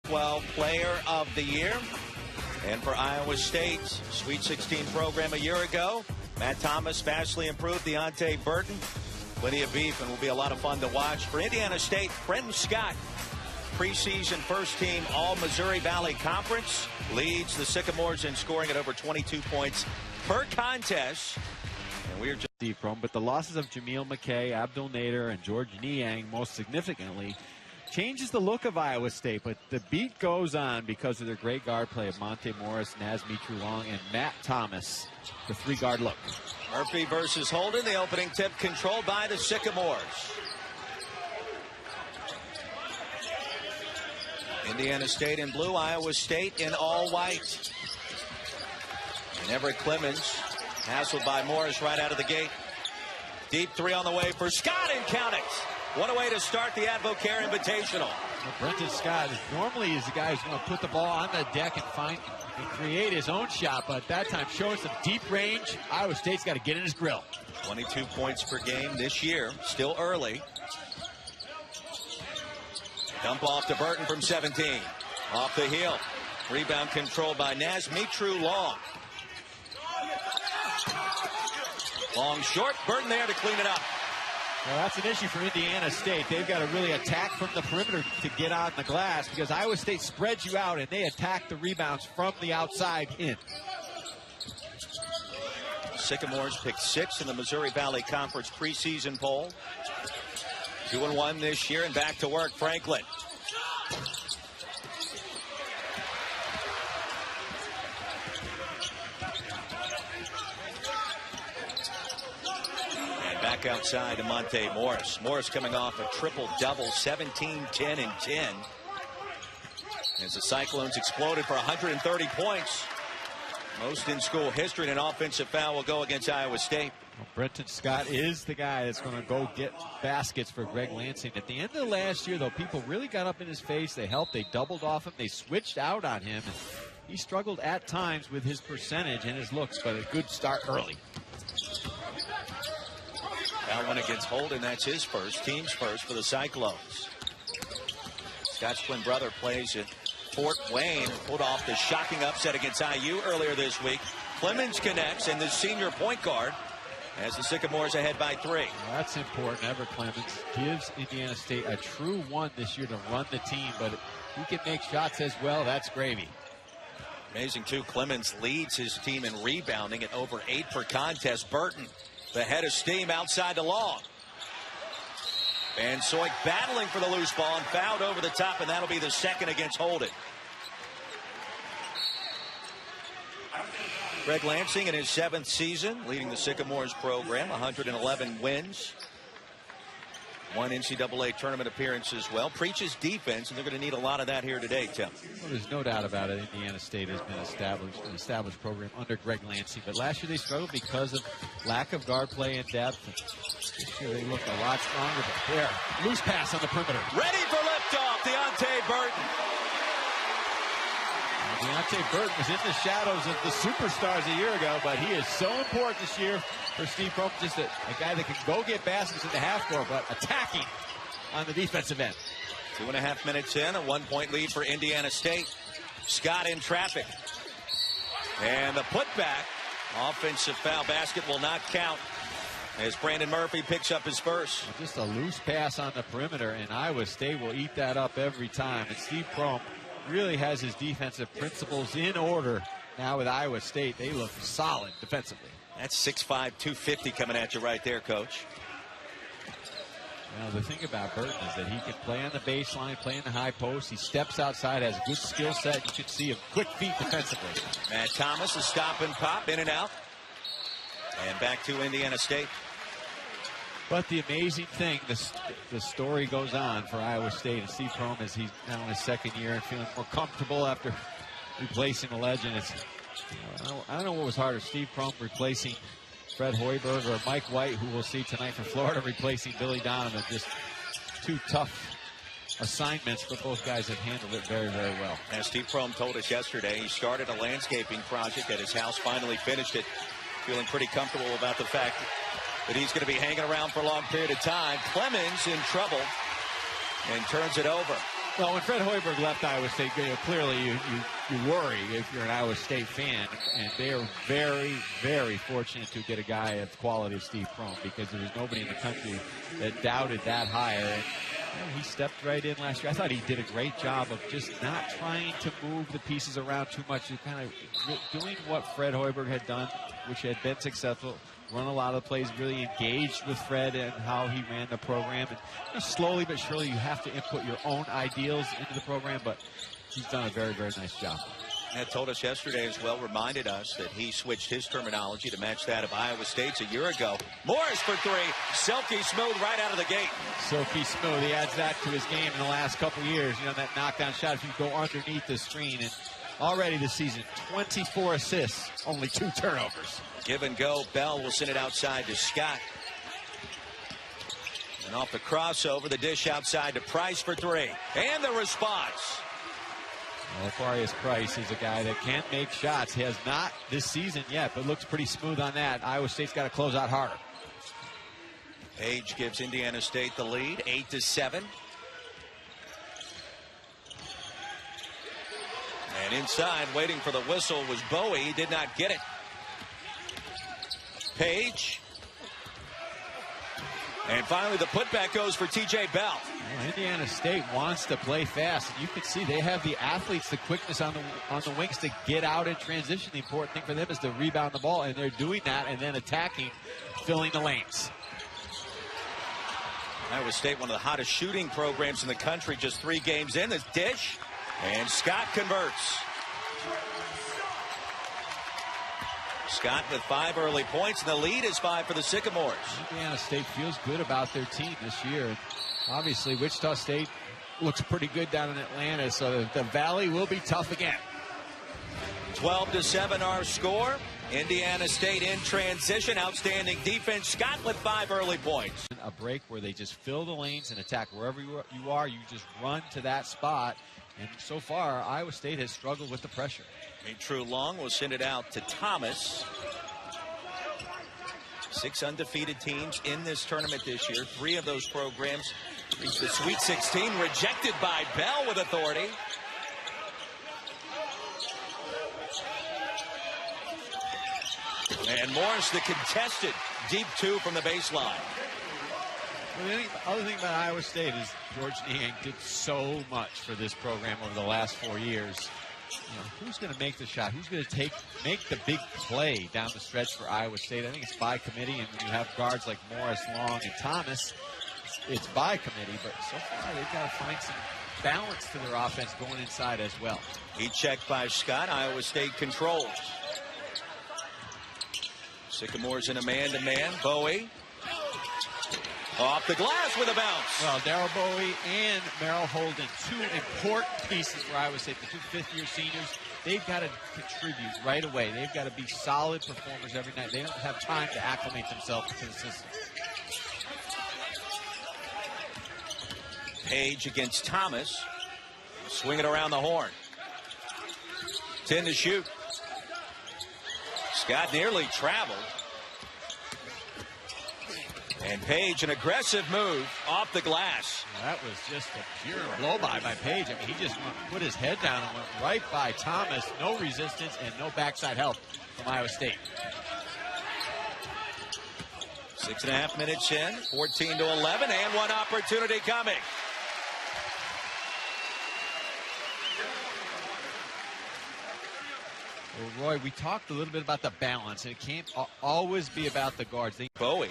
Pac-12 Player of the Year. And for Iowa State's Sweet 16 program a year ago, Matt Thomas vastly improved. Deontay Burton, plenty of beef, and will be a lot of fun to watch. For Indiana State, Brenton Scott, preseason first team All-Missouri Valley Conference, leads the Sycamores in scoring at over 22 points per contest. And we're just Steve Prohm, but the losses of Jameel McKay, Abdul Nader, and George Niang most significantly changes the look of Iowa State, but the beat goes on because of their great guard play of Monte Morris, Naz Mitrou-Long, and Matt Thomas. The three-guard look. Murphy versus Holden, the opening tip controlled by the Sycamores. Indiana State in blue, Iowa State in all white. And Everett Clemens hassled by Morris right out of the gate. Deep three on the way for Scott, and count it. What a way to start the Advocare Invitational. Well, Brenton Scott normally is the guy who's going to put the ball on the deck and create his own shot, but that time showing some deep range. Iowa State's got to get in his grill. 22 points per game this year, still early. Dump off to Burton from 17. Off the heel. Rebound controlled by Naz Mitrou-Long. Long short. Burton there to clean it up. Well, that's an issue for Indiana State. They've got to really attack from the perimeter to get on the glass because Iowa State spreads you out and they attack the rebounds from the outside in. Sycamores picked 6th in the Missouri Valley Conference preseason poll. 2-1 this year, and back to work, Franklin. And back outside to Monte Morris. Morris coming off a triple-double, 17, 10, and 10. As the Cyclones exploded for 130 points. Most in school history, and an offensive foul will go against Iowa State. Well, Brenton Scott is the guy that's going to go get baskets for Greg Lansing. At the end of the last year, though, people really got up in his face. They helped. They doubled off him. They switched out on him. And he struggled at times with his percentage and his looks, but a good start early. That one against Holden. That's his first, team's first for the Cyclones. Scott's twin brother plays at Fort Wayne, pulled off the shocking upset against IU earlier this week. Clemens connects, and the senior point guard as the Sycamores ahead by 3. Well, that's important. Everett Clemens gives Indiana State a true one this year to run the team, but if he can make shots as well, that's gravy. Amazing, too. Clemens leads his team in rebounding at over 8 per contest. Burton, the head of steam outside to Long. Van Soik battling for the loose ball and fouled over the top, and that'll be the second against Holden. Greg Lansing in his 7th season, leading the Sycamores program, 111 wins. 1 NCAA tournament appearance as well. Preaches defense, and they're going to need a lot of that here today, Tim. Well, there's no doubt about it. Indiana State has been an established program under Greg Lansing, but last year they struggled because of lack of guard play and depth. This year they looked a lot stronger, but there, loose pass on the perimeter. Ready for liftoff, Deontay Burton. Deontay Burton was in the shadows of the superstars a year ago, but he is so important this year for Steve Prohm, just a guy that can go get baskets in the half court, but attacking on the defensive end. 2.5 minutes in, a 1-point lead for Indiana State. Scott in traffic. And the putback, offensive foul, basket will not count as Brandon Murphy picks up his first. Just a loose pass on the perimeter, and Iowa State will eat that up every time. And Steve Prohm really has his defensive principles in order now with Iowa State. They look solid defensively. That's 6'5", 250 coming at you right there, Coach. Now, the thing about Burton is that he can play on the baseline, play in the high post. He steps outside, has a good skill set. You can see him quick feet defensively. Matt Thomas, a stop and pop, in and out. And back to Indiana State. But the amazing thing, the story goes on for Iowa State, and Steve Prohm, as he's now in his 2nd year and feeling more comfortable after replacing a legend. I don't know what was harder, Steve Prohm replacing Fred Hoiberg or Mike White, who we'll see tonight for Florida, replacing Billy Donovan. Just 2 tough assignments, but both guys have handled it very, very well. As Steve Prohm told us yesterday, he started a landscaping project at his house, finally finished it, feeling pretty comfortable about the fact that he's going to be hanging around for a long period of time. Clemens in trouble and turns it over. Well, when Fred Hoiberg left Iowa State, clearly you worry if you're an Iowa State fan, and they are very, very fortunate to get a guy of the quality of Steve Prohm, because there was nobody in the country that doubted that hire. And he stepped right in last year. I thought he did a great job of just not trying to move the pieces around too much, and kind of doing what Fred Hoiberg had done, which had been successful. Run a lot of plays, really engaged with Fred and how he ran the program. And slowly but surely, you have to input your own ideals into the program, but he's done a very, very nice job. Ed told us yesterday as well, reminded us that he switched his terminology to match that of Iowa State's a year ago. Morris for three. Silky smooth right out of the gate. Silky smooth. He adds that to his game in the last couple of years. You know, that knockdown shot, if you go underneath the screen. And already this season, 24 assists, only 2 turnovers. Give and go. Bell will send it outside to Scott. And off the crossover, the dish outside to Price for three. And the response. Well, Aquarius Price is a guy that can't make shots. He has not this season yet, but looks pretty smooth on that. Iowa State's got to close out harder. Page gives Indiana State the lead, 8-7. And inside, waiting for the whistle, was Bowie. He did not get it. Page. And finally, the putback goes for T.J. Bell. Well, Indiana State wants to play fast, and you can see they have the athletes, the quickness on the wings to get out in transition. The important thing for them is to rebound the ball, and they're doing that and then attacking, filling the lanes. Iowa State, one of the hottest shooting programs in the country, just 3 games in. This dish, and Scott converts. Scott with 5 early points, and the lead is 5 for the Sycamores. Indiana State feels good about their team this year. Obviously, Wichita State looks pretty good down in Atlanta, so the Valley will be tough again. 12-7 our score. Indiana State in transition. Outstanding defense. Scott with 5 early points. A break where they just fill the lanes and attack wherever you are. You just run to that spot. And so far, Iowa State has struggled with the pressure. A true long will send it out to Thomas. 6 undefeated teams in this tournament this year. 3 of those programs reached the Sweet 16. Rejected by Bell with authority. And Morris, the contested deep 2 from the baseline. Well, the other thing about Iowa State is George Niang did so much for this program over the last 4 years. You know, who's going to make the shot? Who's going to make the big play down the stretch for Iowa State? I think it's by committee, and when you have guards like Morris, Long, and Thomas, it's by committee. But so far, they've got to find some balance to their offense going inside as well. He checked by Scott. Iowa State controls. Sycamores in a man-to-man. Bowie. Off the glass with a bounce. Well, Darryl Bowie and Merrill Holden, 2 important pieces for Iowa State. The 2 fifth-year seniors, they've got to contribute right away. They've got to be solid performers every night. They don't have time to acclimate themselves to the system. Page against Thomas. Swing it around the horn. 10 to shoot. Scott nearly traveled. And Page, an aggressive move off the glass. Well, that was just a pure blow-by Page. I mean, he just put his head down and went right by Thomas. No resistance and no backside help from Iowa State. 6.5 minutes in, 14-11, and one opportunity coming. Well, Roy, we talked a little bit about the balance, and it can't always be about the guards. Bowie.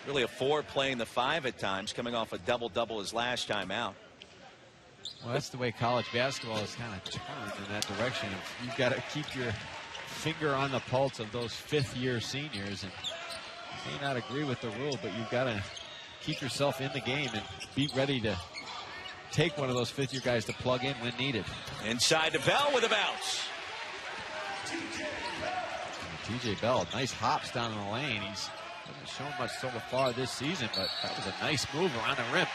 Really a 4 playing the 5 at times, coming off a double-double his last time out. Well, that's the way college basketball is kind of turned in that direction. You've got to keep your finger on the pulse of those 5th-year seniors. And you may not agree with the rule, but you've got to keep yourself in the game and be ready to take one of those 5th-year guys to plug in when needed. Inside to Bell with a bounce. T.J. Bell, nice hops down in the lane. He's hasn't shown much so far this season, but that was a nice move around the rim.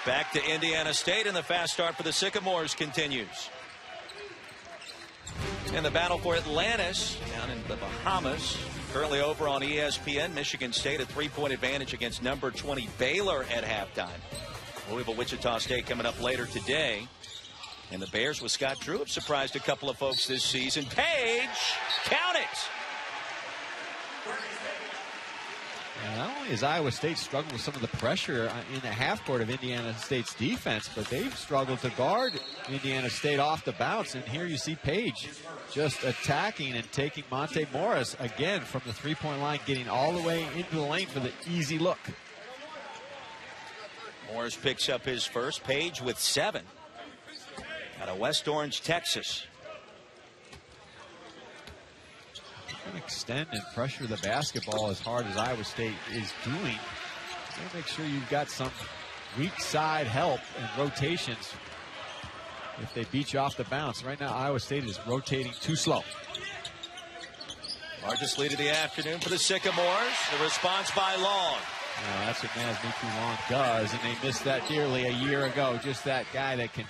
Back to Indiana State, and the fast start for the Sycamores continues. And the battle for Atlantis down in the Bahamas. Currently over on ESPN. Michigan State a 3-point advantage against number 20 Baylor at halftime. Louisville, Wichita State coming up later today. And the Bears with Scott Drew have surprised a couple of folks this season. Page, count it. And not only has Iowa State struggled with some of the pressure in the half court of Indiana State's defense, but they've struggled to guard Indiana State off the bounce. And here you see Page just attacking and taking Monte Morris again from the three-point line, getting all the way into the lane for the easy look. Morris picks up his first. Page with 7 out of West Orange, Texas. Extend and pressure the basketball as hard as Iowa State is doing. You gotta make sure you've got some weak side help and rotations if they beat you off the bounce. Right now, Iowa State is rotating too slow. Largest lead of the afternoon for the Sycamores. The response by Long. That's what Naz Miku Long does, and they missed that dearly a year ago. Just that guy that can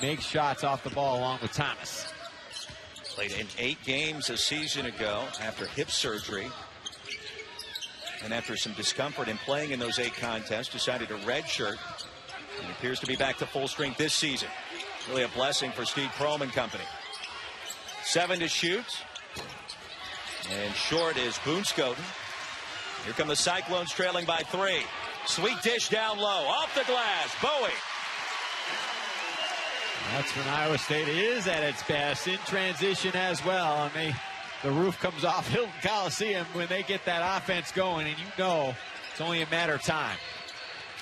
make shots off the ball along with Thomas. Played in 8 games a season ago after hip surgery. And after some discomfort in playing in those 8 contests, decided to redshirt. And appears to be back to full strength this season. Really a blessing for Steve Prohm and company. 7 to shoot. And short is Boone-Scoten. Here come the Cyclones trailing by 3. Sweet dish down low. Off the glass. Bowie. That's when Iowa State is at its best in transition as well. And the roof comes off Hilton Coliseum when they get that offense going, and you know it's only a matter of time.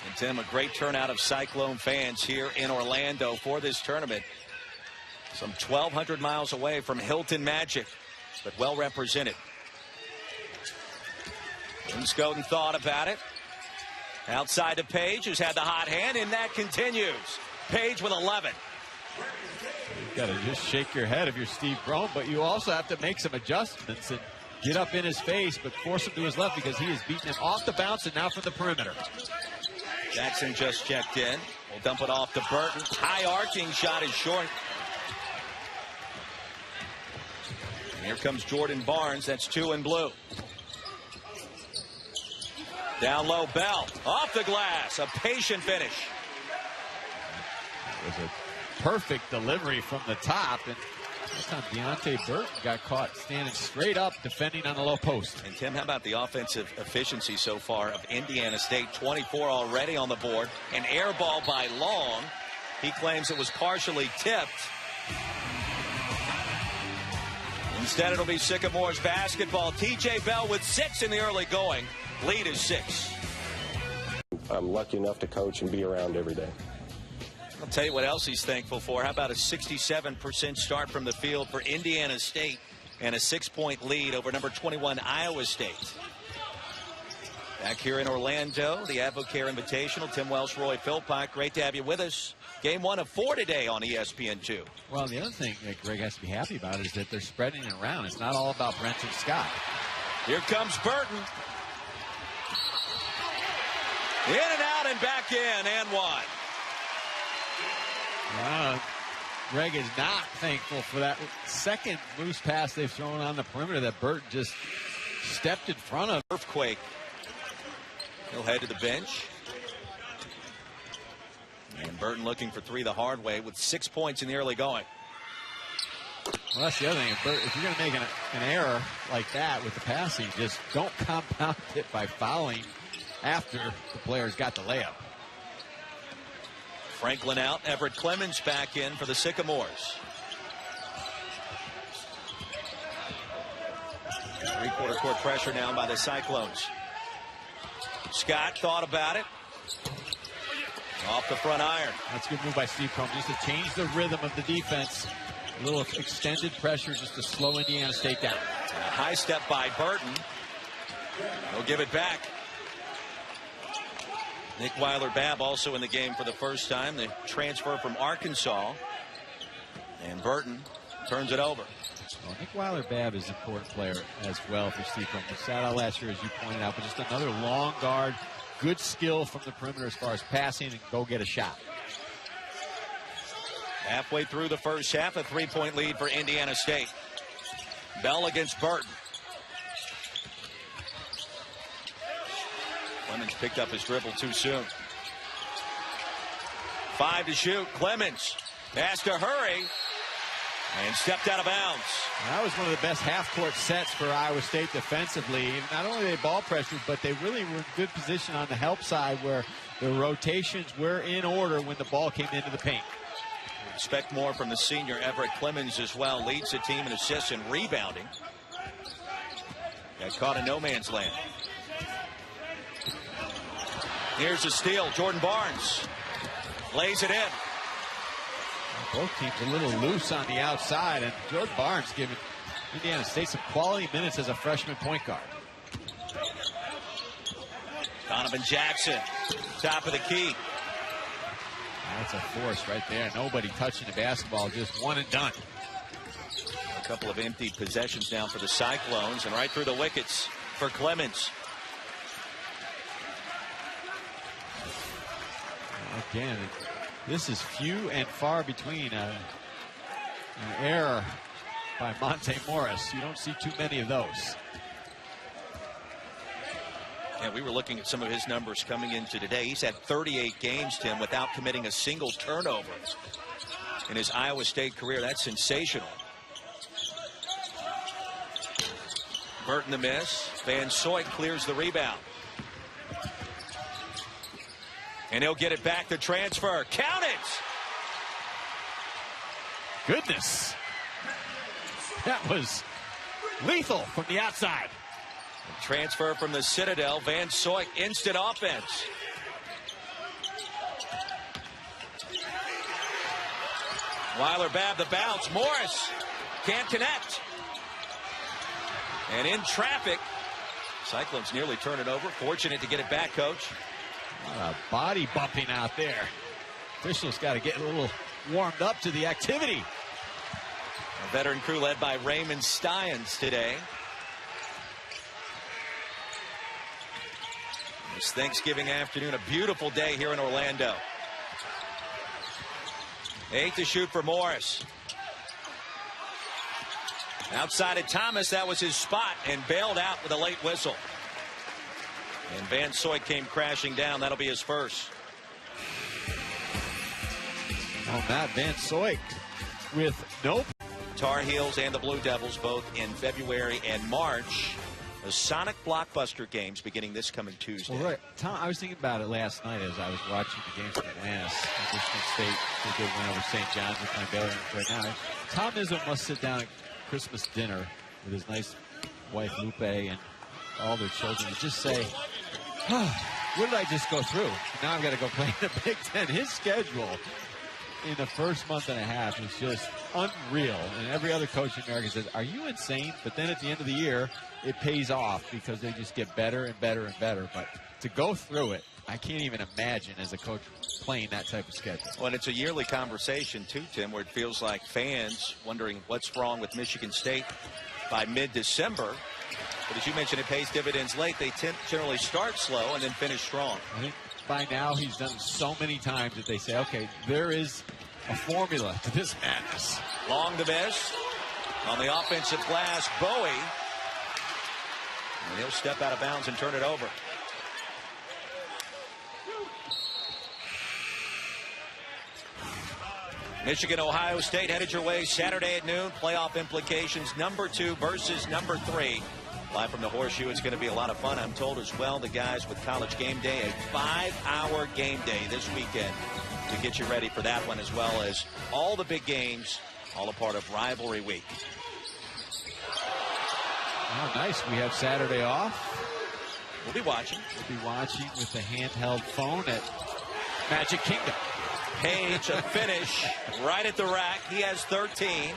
And Tim, a great turnout of Cyclone fans here in Orlando for this tournament. Some 1,200 miles away from Hilton Magic, but well represented. Boone-Scoten thought about it. Outside to Page, who's had the hot hand, and that continues. Page with 11. You've got to just shake your head if you're Steve Prohm, but you also have to make some adjustments and get up in his face, but force him to his left because he is beating him off the bounce and now from the perimeter. Jackson just checked in. We'll dump it off to Burton. High arcing shot is short. And here comes Jordan Barnes. That's 2 in blue. Down low, Bell. Off the glass. A patient finish. It was a perfect delivery from the top, and this time Deontay Burton got caught standing straight up defending on the low post. And Tim, how about the offensive efficiency so far of Indiana State? 24 already on the board. An air ball by Long. He claims it was partially tipped. Instead, it'll be Sycamores basketball. TJ Bell with 6 in the early going. Lead is 6. I'm lucky enough to coach and be around every day. I'll tell you what else he's thankful for. How about a 67% start from the field for Indiana State and a 6-point lead over number 21 Iowa State. Back here in Orlando, the Advocare Invitational. Tim Welsh, Roy Philpott, great to have you with us. Game 1 of 4 today on ESPN2. Well, the other thing that Greg has to be happy about is that they're spreading it around. It's not all about Brenton Scott. Here comes Burton. In and out and back in and 1. Greg is not thankful for that second loose pass they've thrown on the perimeter that Burton just stepped in front of. Earthquake. He'll head to the bench. And Burton looking for 3 the hard way with 6 points in the early going. Well, that's the other thing. If you're going to make an error like that with the passing, just don't compound it by fouling after the player's got the layup. Franklin out. Everett Clemens back in for the Sycamores. 3-quarter court pressure now by the Cyclones. Scott thought about it. Off the front iron. That's a good move by Steve Prohm just to change the rhythm of the defense. A little extended pressure just to slow Indiana State down. A high step by Burton. He'll give it back. Nick Weiler-Babb also in the game for the first time. The transfer from Arkansas. And Burton turns it over. Well, Nick Weiler-Babb is an important player as well for Steve Prohm. He sat out last year, as you pointed out, but just another long guard. Good skill from the perimeter as far as passing and go get a shot. Halfway through the first half, a 3-point lead for Indiana State. Bell against Burton. Clemens picked up his dribble too soon. 5 to shoot. Clemens has to hurry and stepped out of bounds. That was one of the best half-court sets for Iowa State defensively. Not only they ball pressured, but they really were in good position on the help side where the rotations were in order when the ball came into the paint. Expect more from the senior Everett Clemens as well. Leads the team in assists and rebounding. Got caught in no man's land. Here's a steal. Jordan Barnes lays it in. Both teams a little loose on the outside, and Jordan Barnes giving Indiana State some quality minutes as a freshman point guard. Donovan Jackson, top of the key. That's a force right there. Nobody touching the basketball, just one and done. A couple of empty possessions now for the Cyclones, and right through the wickets for Clemens. Again, this is few and far between. An error by Monte Morris. You don't see too many of those. Yeah, we were looking at some of his numbers coming into today. He's had 38 games, Tim, without committing a single turnover in his Iowa State career. That's sensational. Burton the miss. Van Soyk clears the rebound. And he'll get it back to transfer. Count it! Goodness. That was lethal from the outside. Transfer from the Citadel. Van Soyk, instant offense. Weiler-Babb the bounce. Morris can't connect. And in traffic, Cyclones nearly turn it over. Fortunate to get it back, Coach. Body bumping out there. Officials got to get a little warmed up to the activity. A veteran crew led by Raymond Steins today. It's Thanksgiving afternoon, a beautiful day here in Orlando. 8 to shoot for Morris. Outside of Thomas, that was his spot, and bailed out with a late whistle. And Van Soyk came crashing down. That'll be his first. Oh, Matt Van Soyk with no. Tar Heels and the Blue Devils both in February and March. The Sonic Blockbuster games beginning this coming Tuesday. Well, right. Tom, I was thinking about it last night as I was watching the games from Atlantis. Michigan State did a good win over St. John's with my Baylor right now. Tom Izzo must sit down at Christmas dinner with his nice wife Lupe and all their children and just say, oh, what did I just go through? Now I've got to go play in the Big Ten. His schedule in the first month and a half is just unreal. And every other coach in America says, are you insane? But then at the end of the year, it pays off because they just get better and better and better. But to go through it, I can't even imagine as a coach playing that type of schedule. Well, and it's a yearly conversation, too, Tim, where it feels like fans wondering what's wrong with Michigan State by mid-December. But as you mentioned, it pays dividends late. They generally start slow and then finish strong. I think by now he's done so many times that they say, okay, there is a formula to this madness. Long the miss. On the offensive glass, Bowie. And he'll step out of bounds and turn it over. Michigan, Ohio State headed your way Saturday at noon. Playoff implications, number 2 versus number 3. Live from the Horseshoe. It's going to be a lot of fun, I'm told as well. The guys with College Game Day, a 5-hour game day this weekend to get you ready for that one, as well as all the big games, all a part of Rivalry Week. Oh, nice. We have Saturday off. We'll be watching. We'll be watching with the handheld phone at Magic Kingdom. Page, a finish right at the rack. He has 13.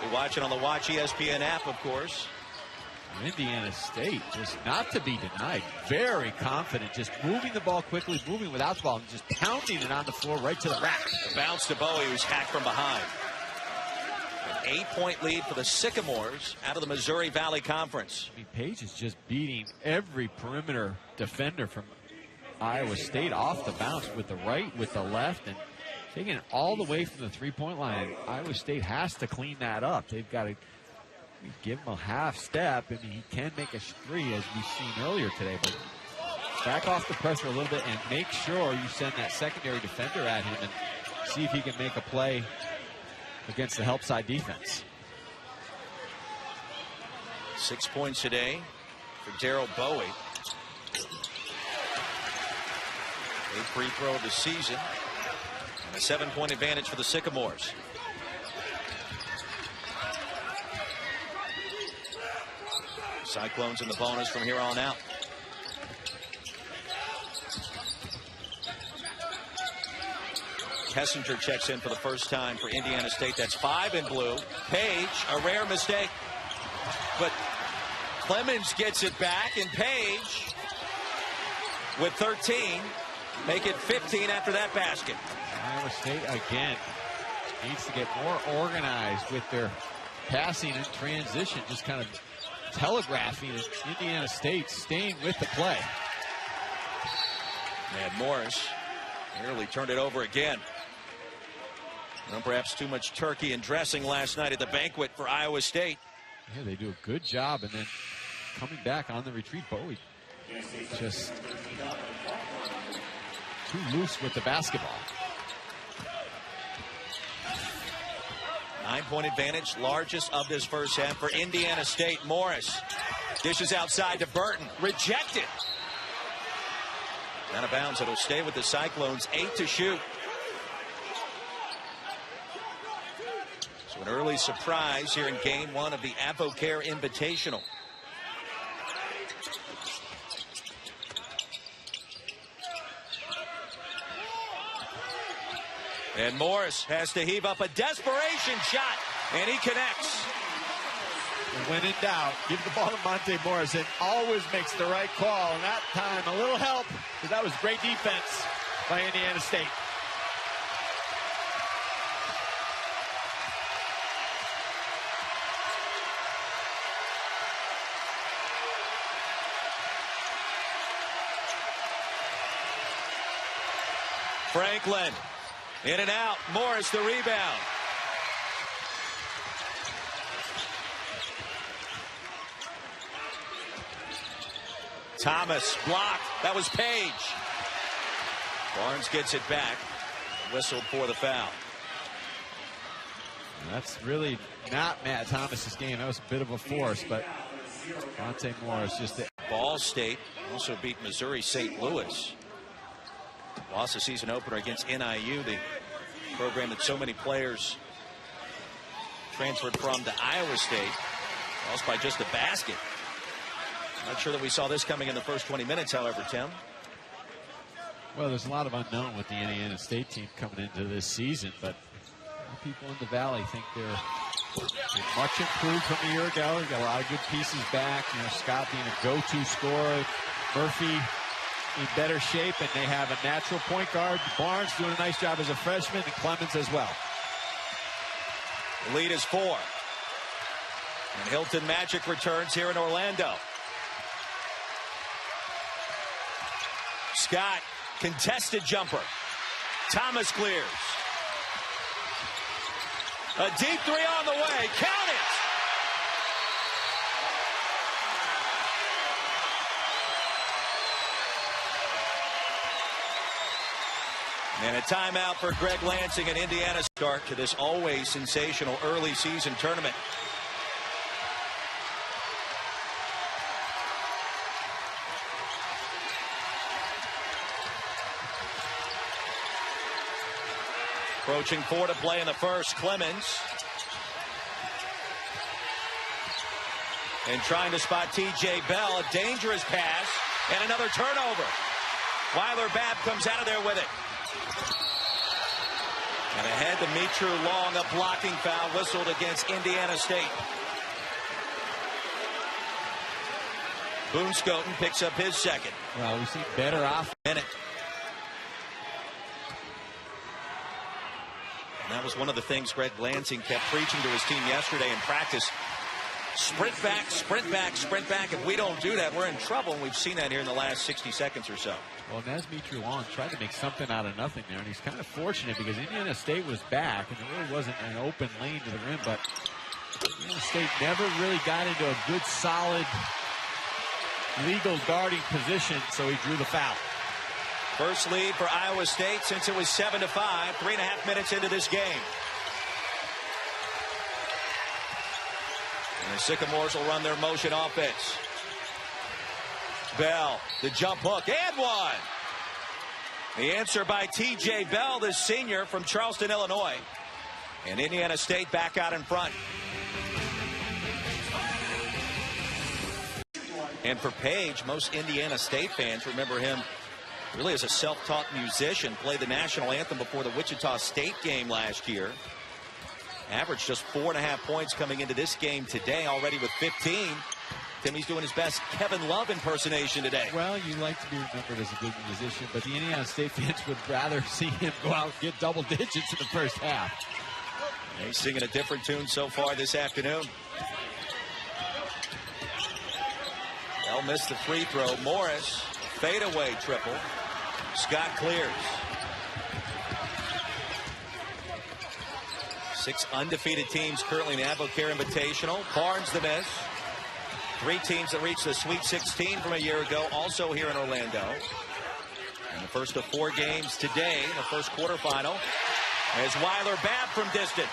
We're watching on the Watch ESPN app, of course. Indiana State just not to be denied. Very confident, just moving the ball quickly, moving without the ball, and just pounding it on the floor right to the rack. The bounce to Bowie, who's hacked from behind. An 8-point lead for the Sycamores out of the Missouri Valley Conference. I mean, Page is just beating every perimeter defender from Iowa State off the bounce with the right, with the left, and taking it all the way from the three-point line. Iowa State has to clean that up. They've got to give him a half step. I mean, he can make a three, as we've seen earlier today, but back off the pressure a little bit and make sure you send that secondary defender at him and see if he can make a play against the help side defense. 6 points today for Daryl Bowie. 8th free throw of the season. And a 7-point advantage for the Sycamores. Cyclones in the bonus from here on out. Kessinger checks in for the first time for Indiana State. That's 5 in blue. Page, a rare mistake. But Clemens gets it back, and Page with 13. Make it 15 after that basket. Iowa State, again, needs to get more organized with their passing and transition. Just kind of telegraphing Indiana State staying with the play. And Morris nearly turned it over again. Well, perhaps too much turkey and dressing last night at the banquet for Iowa State. Yeah, they do a good job, and then coming back on the retreat, Bowie just too loose with the basketball. 9-point advantage, largest of this first half for Indiana State. Morris dishes outside to Burton, rejected. Out of bounds. It'll stay with the Cyclones. 8 to shoot. So an early surprise here in game 1 of the AdvoCare Invitational. And Morris has to heave up a desperation shot, and he connects. And when in doubt, give the ball to Monte Morris, and always makes the right call. And that time, a little help, because that was great defense by Indiana State. Franklin, in and out. Morris the rebound. Thomas blocked. That was Page. Barnes gets it back. Whistled for the foul. That's really not Matt Thomas's game. That was a bit of a force, but Monte Morris just... Ball State also beat Missouri St. Louis. Lost the season opener against NIU, the program that so many players transferred from to Iowa State. Lost by just a basket. Not sure that we saw this coming in the first 20 minutes, however, Tim. Well, there's a lot of unknown with the Indiana State team coming into this season, but people in the Valley think they're much improved from a year ago. They've got a lot of good pieces back. You know, Scott being a go-to scorer, Murphy in better shape, and they have a natural point guard. Barnes doing a nice job as a freshman, and Clemens as well. The lead is 4. And Hilton Magic returns here in Orlando. Scott, contested jumper. Thomas clears. A deep 3 on the way. Count it! And a timeout for Greg Lansing and Indiana. Start to this always sensational early season tournament. Approaching 4 to play in the first. Clemens. And trying to spot T.J. Bell. A dangerous pass. And another turnover. Weiler-Babb comes out of there with it. And ahead to Mitru Long. A blocking foul whistled against Indiana State. Boone Scoten picks up his second. Well, we see better off. Minute. And that was one of the things Greg Lansing kept preaching to his team yesterday in practice. Sprint back, sprint back, sprint back. If we don't do that, we're in trouble. And we've seen that here in the last 60 seconds or so. Well, Naz Mitru Long tried to make something out of nothing there. And he's kind of fortunate because Indiana State was back. And there really wasn't an open lane to the rim. But Indiana State never really got into a good, solid legal guarding position, so he drew the foul. First lead for Iowa State since it was 7-5, 3.5 minutes into this game. And the Sycamores will run their motion offense. Bell, the jump hook, and one. The answer by T.J. Bell, the senior from Charleston, Illinois. And Indiana State back out in front. And for Page, most Indiana State fans remember him really as a self-taught musician. Played the national anthem before the Wichita State game last year. Averaged just 4.5 points coming into this game today, already with 15. Timmy's doing his best Kevin Love impersonation today. Well, you like to be remembered as a good musician, but the Indiana State fans would rather see him go out and get double digits in the first half. He's singing a different tune so far this afternoon. Bell missed the free throw. Morris, fadeaway triple. Scott clears. 6 undefeated teams currently in the Advocare Invitational. Barnes the miss. 3 teams that reached the Sweet 16 from a year ago, also here in Orlando. And the first of 4 games today, the first quarterfinal, as Weiler Babb from distance.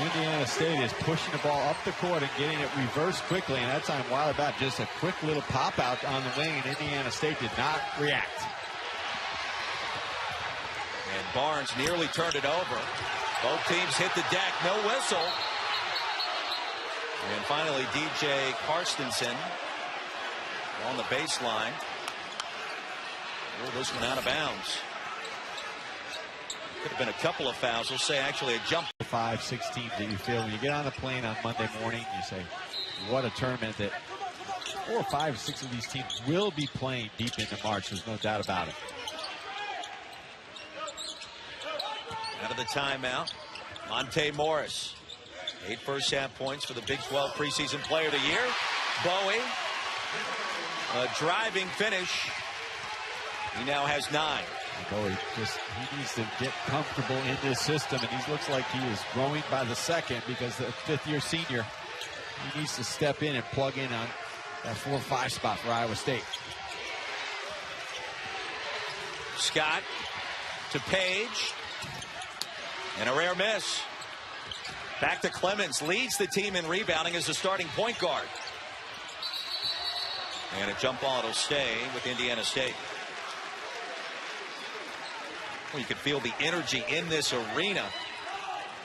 Indiana State is pushing the ball up the court and getting it reversed quickly, and that time Weiler Babb just a quick little pop out on the wing, and Indiana State did not react. And Barnes nearly turned it over. Both teams hit the deck, no whistle. And finally, DJ Carstensen on the baseline. Oh, this one out of bounds. Could have been a couple of fouls. We'll say actually a jump. 5, 6 teams that you feel when you get on the plane on Monday morning, you say, what a tournament that 4, 5, 6 of these teams will be playing deep into March. There's no doubt about it. Out of the timeout, Monte Morris. 8 first half points for the Big 12 preseason player of the year. Bowie, a driving finish. He now has 9. Bowie he needs to get comfortable in this system, and he looks like he is growing by the second because the 5th-year senior, he needs to step in and plug in on that 4-5 spot for Iowa State. Scott to Page, and a rare miss. Back to Clemens, leads the team in rebounding as the starting point guard. And a jump ball, it'll stay with Indiana State. Well, you can feel the energy in this arena.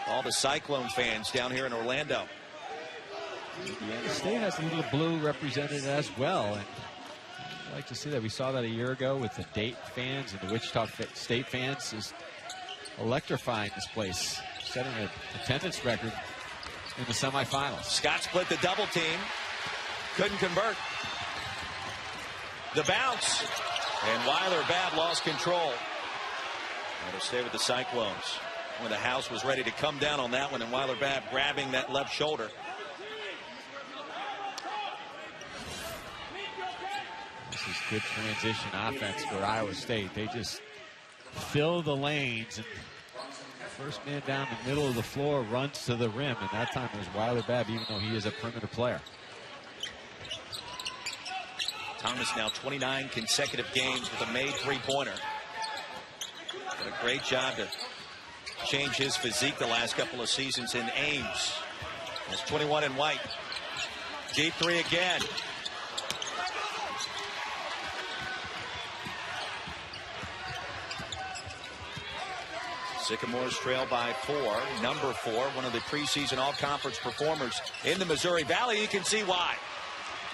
All the Cyclone fans down here in Orlando. Indiana State has a little blue represented as well. And I'd like to see that. We saw that a year ago with the Dayton fans and the Wichita State fans. Is electrifying this place, setting an attendance record in the semifinals. Scott split the double team, couldn't convert. The bounce, and Weiler Babb lost control. It'll stay with the Cyclones. When the house was ready to come down on that one, and Weiler Babb grabbing that left shoulder. This is good transition offense for Iowa State. They just fill the lanes, and first man down the middle of the floor runs to the rim, and that time it was Weiler Babb, even though he is a perimeter player. Thomas now 29 consecutive games with a made three-pointer. Did a great job to change his physique the last couple of seasons in Ames. That's 21 in white. Deep 3 again. Sycamores trail by 4. Number 4, one of the preseason all-conference performers in the Missouri Valley. You can see why.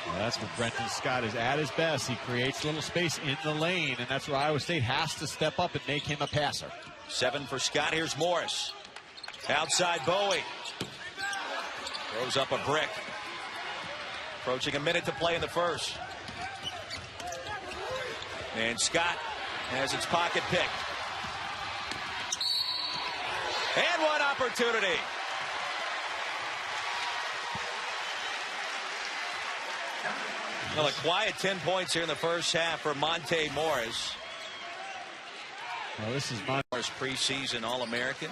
Well, that's where Brenton Scott is at his best. He creates little space in the lane, and that's where Iowa State has to step up and make him a passer. 7 for Scott. Here's Morris. Outside Bowie. Throws up a brick. Approaching a minute to play in the first. And Scott has its pocket picked. And one opportunity. Well, a quiet 10 points here in the first half for Monte Morris. Well, this is Morris, preseason All-American,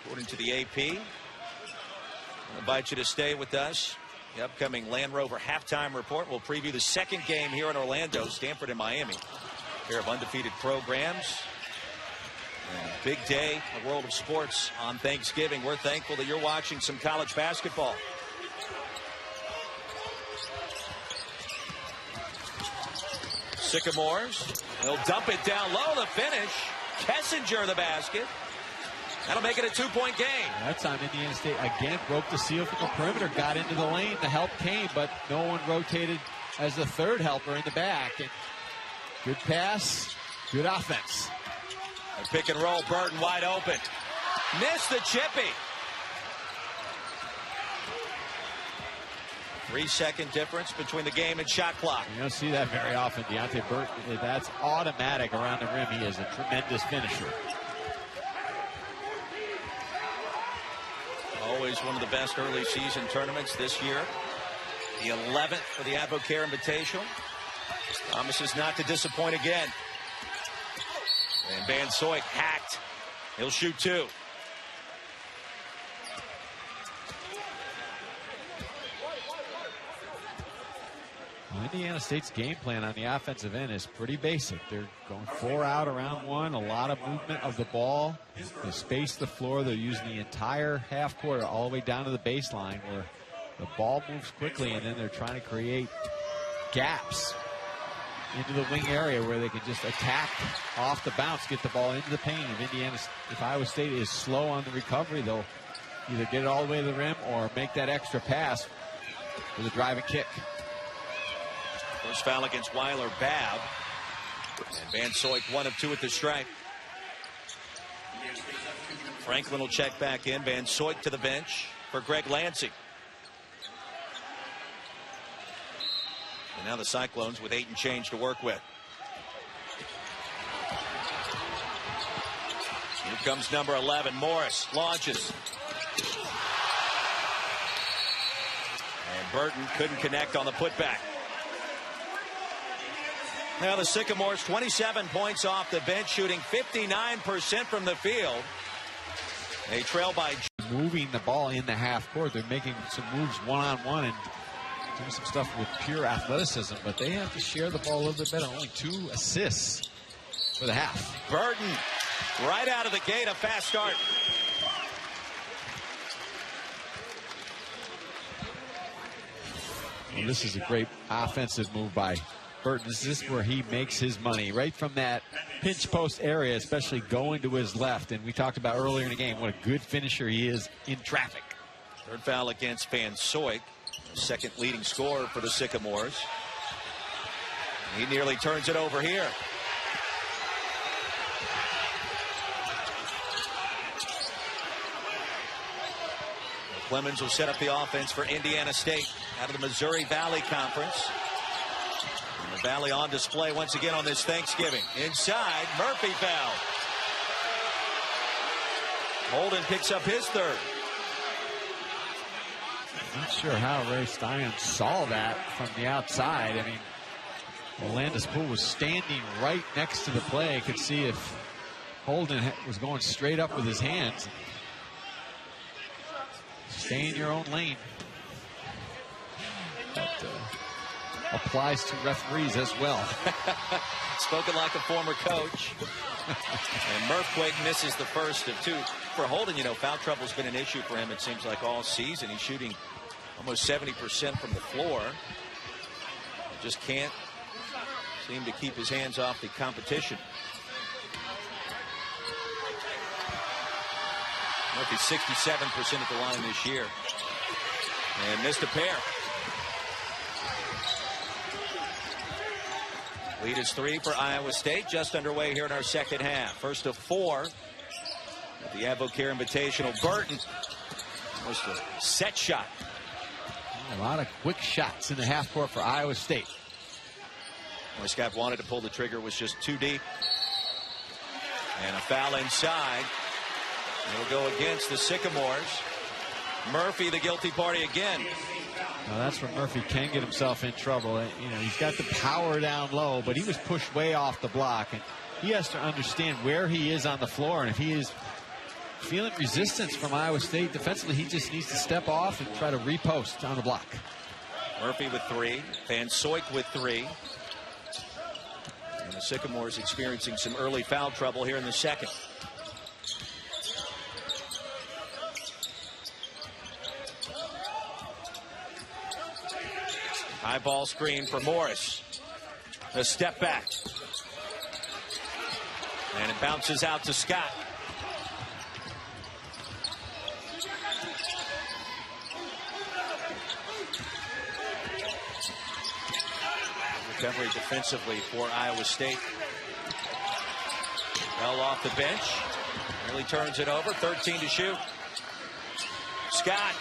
according to the AP. I invite you to stay with us the upcoming Land Rover halftime report. We'll preview the second game here in Orlando, Stanford and Miami. A pair of undefeated programs. And a big day in the world of sports on Thanksgiving. We're thankful that you're watching some college basketball. Sycamores, they'll dump it down low. The finish. Kessinger the basket. That'll make it a 2-point game. That time Indiana State again broke the seal from the perimeter, got into the lane. The help came, but no one rotated as the third helper in the back. And good pass, good offense. A pick and roll, Burton wide open. Missed the chippy. 3-second difference between the game and shot clock. You don't see that very often. Deontay Burton, that's automatic around the rim. He is a tremendous finisher. Always one of the best early season tournaments this year. The 11th for the Advocare Invitational. Promises not to disappoint again. And Van Soik hacked. He'll shoot 2. Indiana State's game plan on the offensive end is pretty basic. They're going 4 out around 1, a lot of movement of the ball. They space the floor. They're using the entire half court all the way down to the baseline where the ball moves quickly, and then they're trying to create gaps into the wing area where they can just attack off the bounce, get the ball into the paint. If Iowa State is slow on the recovery, they'll either get it all the way to the rim or make that extra pass with a driving kick. First foul against Weiler Babb. And Van Soik 1 of 2 at the stripe. Franklin will check back in. Van Soik to the bench for Greg Lansing. And now the Cyclones with 8 and change to work with. Here comes number 11, Morris. Launches. And Burton couldn't connect on the putback. Now the Sycamores 27 points off the bench, shooting 59% from the field. They trail by moving the ball in the half court. They're making some moves one-on-one and doing some stuff with pure athleticism, but they have to share the ball a little bit better. Only 2 assists for the half. Burton right out of the gate, a fast start. Well, this is a great offensive move by Burton. This is where he makes his money, right from that pinch post area, especially going to his left. And we talked about earlier in the game what a good finisher he is in traffic. Third foul against Van Soik, second leading scorer for the Sycamores. He nearly turns it over here. Clemens will set up the offense for Indiana State out of the Missouri Valley Conference. And the Valley on display once again on this Thanksgiving. Inside, Murphy foul. Holden picks up his third. Not sure how Ray Stein saw that from the outside. I mean, Landis Poole was standing right next to the play. Could see if Holden was going straight up with his hands. Stay in your own lane. That applies to referees as well. Spoken like a former coach. And Murphy misses the first of 2. For Holden, you know, foul trouble's been an issue for him, it seems like, all season. He's shooting almost 70% from the floor. Just can't seem to keep his hands off the competition. Murphy 67% at the line this year. And missed a pair. Lead is 3 for Iowa State. Just underway here in our second half. First of 4 at the Advocare Invitational. Burton was the set shot. A lot of quick shots in the half court for Iowa State. Where Scott wanted to pull the trigger, was just too deep. And a foul inside. It'll go against the Sycamores. Murphy the guilty party again. Now that's where Murphy can get himself in trouble. You know, he's got the power down low, but he was pushed way off the block, and he has to understand where he is on the floor. And if he is feeling resistance from Iowa State defensively, he just needs to step off and try to repost on the block. Murphy with 3. Van Soik with 3. And the Sycamores experiencing some early foul trouble here in the second. High ball screen for Morris. A step back. And it bounces out to Scott. Recovery defensively for Iowa State. Bell off the bench. Really turns it over. 13 to shoot. Scott.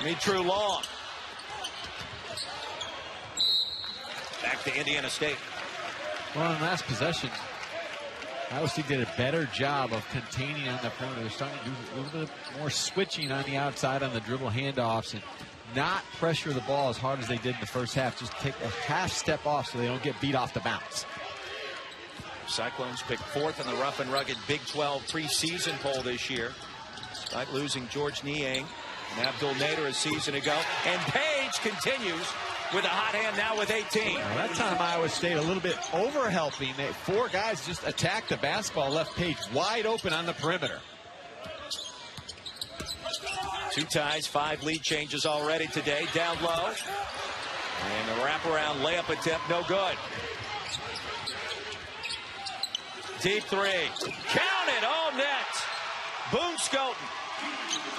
Mitru Long. Back to Indiana State. Well, in last possession, Iowa State did a better job of containing on the perimeter. They're starting to do a little bit more switching on the outside on the dribble handoffs and not pressure the ball as hard as they did in the first half. Just take a half step off so they don't get beat off the bounce. Cyclones picked 4th in the rough and rugged Big 12 preseason poll this year, despite losing George Niang and Abdul Nader a season ago. And Page continues with a hot hand now with 18. Well, that time Iowa State a little bit over helping. 4 guys just attacked the basketball, left Page wide open on the perimeter. 2 ties, 5 lead changes already today. Down low. And the wraparound layup attempt, no good. Deep 3. Count it, all net. Boone Scoten.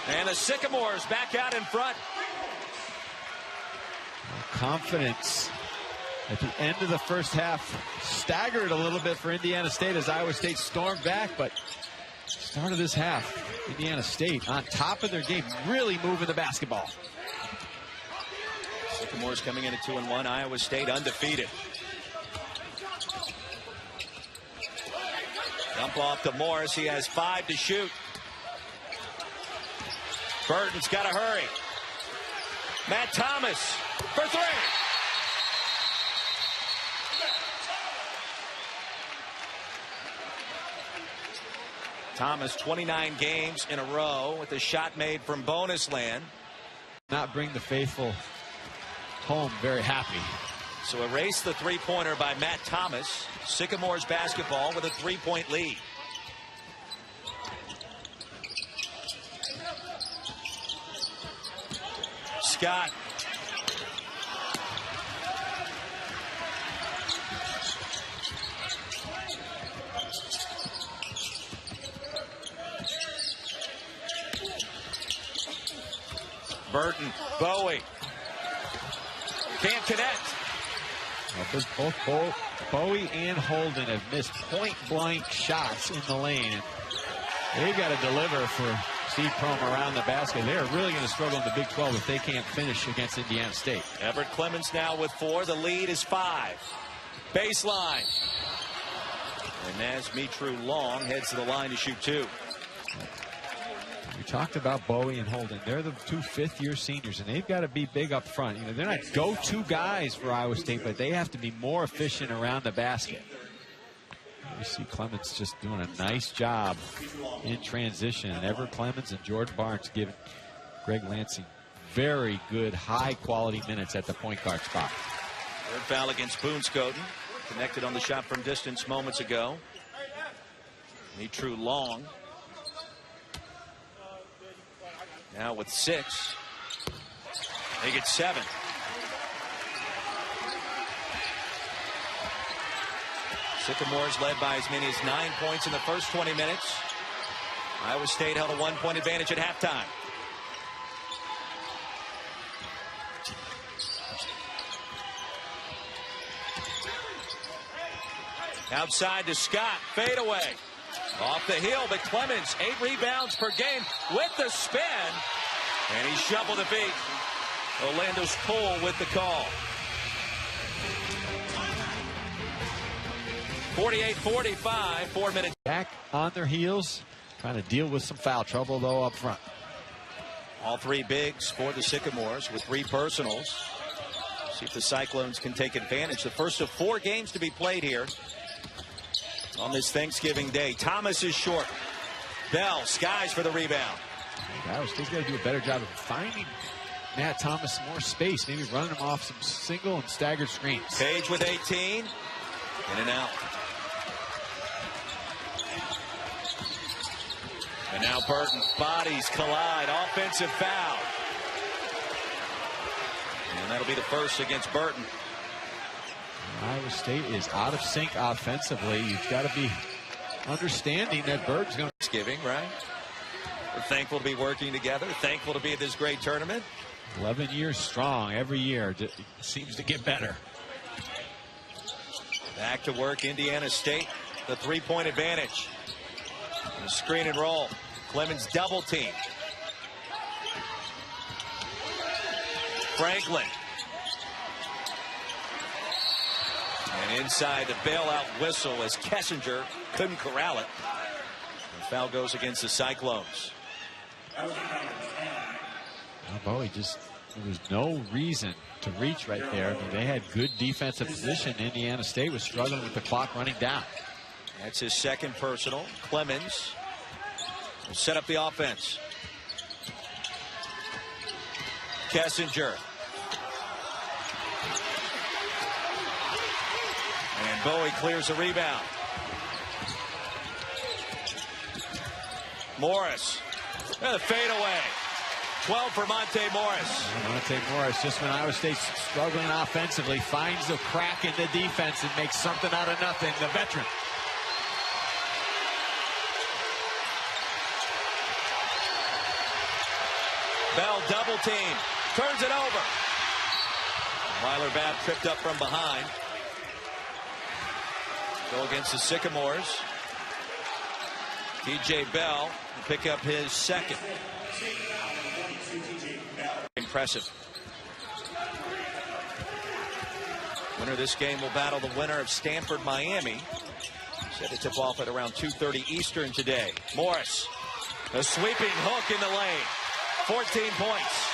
And the Sycamores back out in front. Confidence at the end of the first half staggered a little bit for Indiana State as Iowa State stormed back, but start of this half, Indiana State on top of their game, really moving the basketball. Sycamores coming in at 2-1. Iowa State undefeated. Dump off to Morris. He has 5 to shoot. Burton's got to hurry. Matt Thomas for 3. Thomas, 29 games in a row with a shot made from bonus land. Not bring the faithful home very happy. So erase the three-pointer by Matt Thomas. Sycamores basketball with a 3-point lead. Scott. Burton, Bowie. Can't connect. Well, both Bowie and Holden have missed point-blank shots in the lane. They've got to deliver for Steve Prohm around the basket. They're really going to struggle in the Big 12 if they can't finish against Indiana State. Everett Clemens now with 4. The lead is 5. Baseline. And as Mitru Long heads to the line to shoot 2. We talked about Bowie and Holden. They're the 2 fifth-year seniors, and they've got to be big up front. You know, they're not go-to guys for Iowa State, but they have to be more efficient around the basket. You see Clemens just doing a nice job in transition. And Everett Clemens and George Barnes giving Greg Lansing very good, high-quality minutes at the point guard spot. Third foul against Boone Scoten. Connected on the shot from distance moments ago. Mitru Long. Now with 6. They get 7. Sycamores led by as many as 9 points in the first 20 minutes. Iowa State held a 1-point advantage at halftime. Outside to Scott, fade away. Off the heel, but Clemens, 8 rebounds per game with the spin. And he shoveled the beat. Orlando Cole with the call. 48-45, 4 minutes. Back on their heels, trying to deal with some foul trouble, though, up front. All 3 bigs for the Sycamores with 3 personals. See if the Cyclones can take advantage. The first of 4 games to be played here on this Thanksgiving Day. Thomas is short. Bell skies for the rebound. Iowa State's got to do a better job of finding Matt Thomas more space, maybe running him off some single and staggered screens. Page with 18. In and out. And now Burton. Bodies collide. Offensive foul. And that'll be the first against Burton. Iowa State is out of sync offensively. You've got to be understanding that Burton's going to... Thanksgiving, right? We're thankful to be working together. Thankful to be at this great tournament. 11 years strong every year. It seems to get better. Back to work, Indiana State. The three-point advantage. And screen and roll. Clemens double team. Franklin. And inside the bailout whistle as Kessinger couldn't corral it. The foul goes against the Cyclones. Bowie just, there was no reason to reach right there. I mean, they had good defensive position. Indiana State was struggling with the clock running down. That's his second personal. Clemens will set up the offense. Kessinger. And Bowie clears the rebound. Morris. And the fadeaway. 12 for Monte Morris. Monte Morris, just when Iowa State's struggling offensively, finds a crack in the defense and makes something out of nothing. The veteran. Bell double team. Turns it over. Weiler Babb tripped up from behind. Go against the Sycamores. TJ Bell will pick up his second. Impressive. Winner of this game will battle the winner of Stanford, Miami. Set to tip off at around 2:30 Eastern today. Morris, a sweeping hook in the lane. 14 points.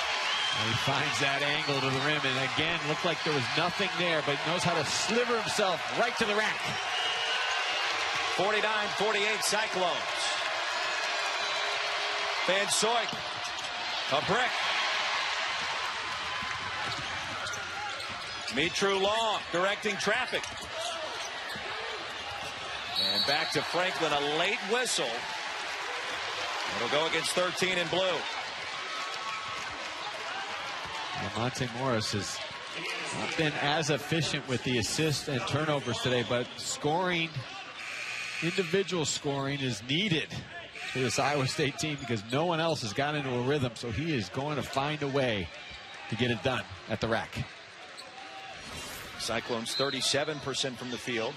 And he finds that angle to the rim, and again, looked like there was nothing there, but knows how to sliver himself right to the rack. 49-48 Cyclones. Van Soik, a brick. Mitru Long directing traffic. And back to Franklin, a late whistle. It'll go against 13 in blue. Monte Morris has not been as efficient with the assists and turnovers today, but scoring, individual scoring is needed for this Iowa State team because no one else has got into a rhythm, so he is going to find a way to get it done at the rack. Cyclones 37% from the field.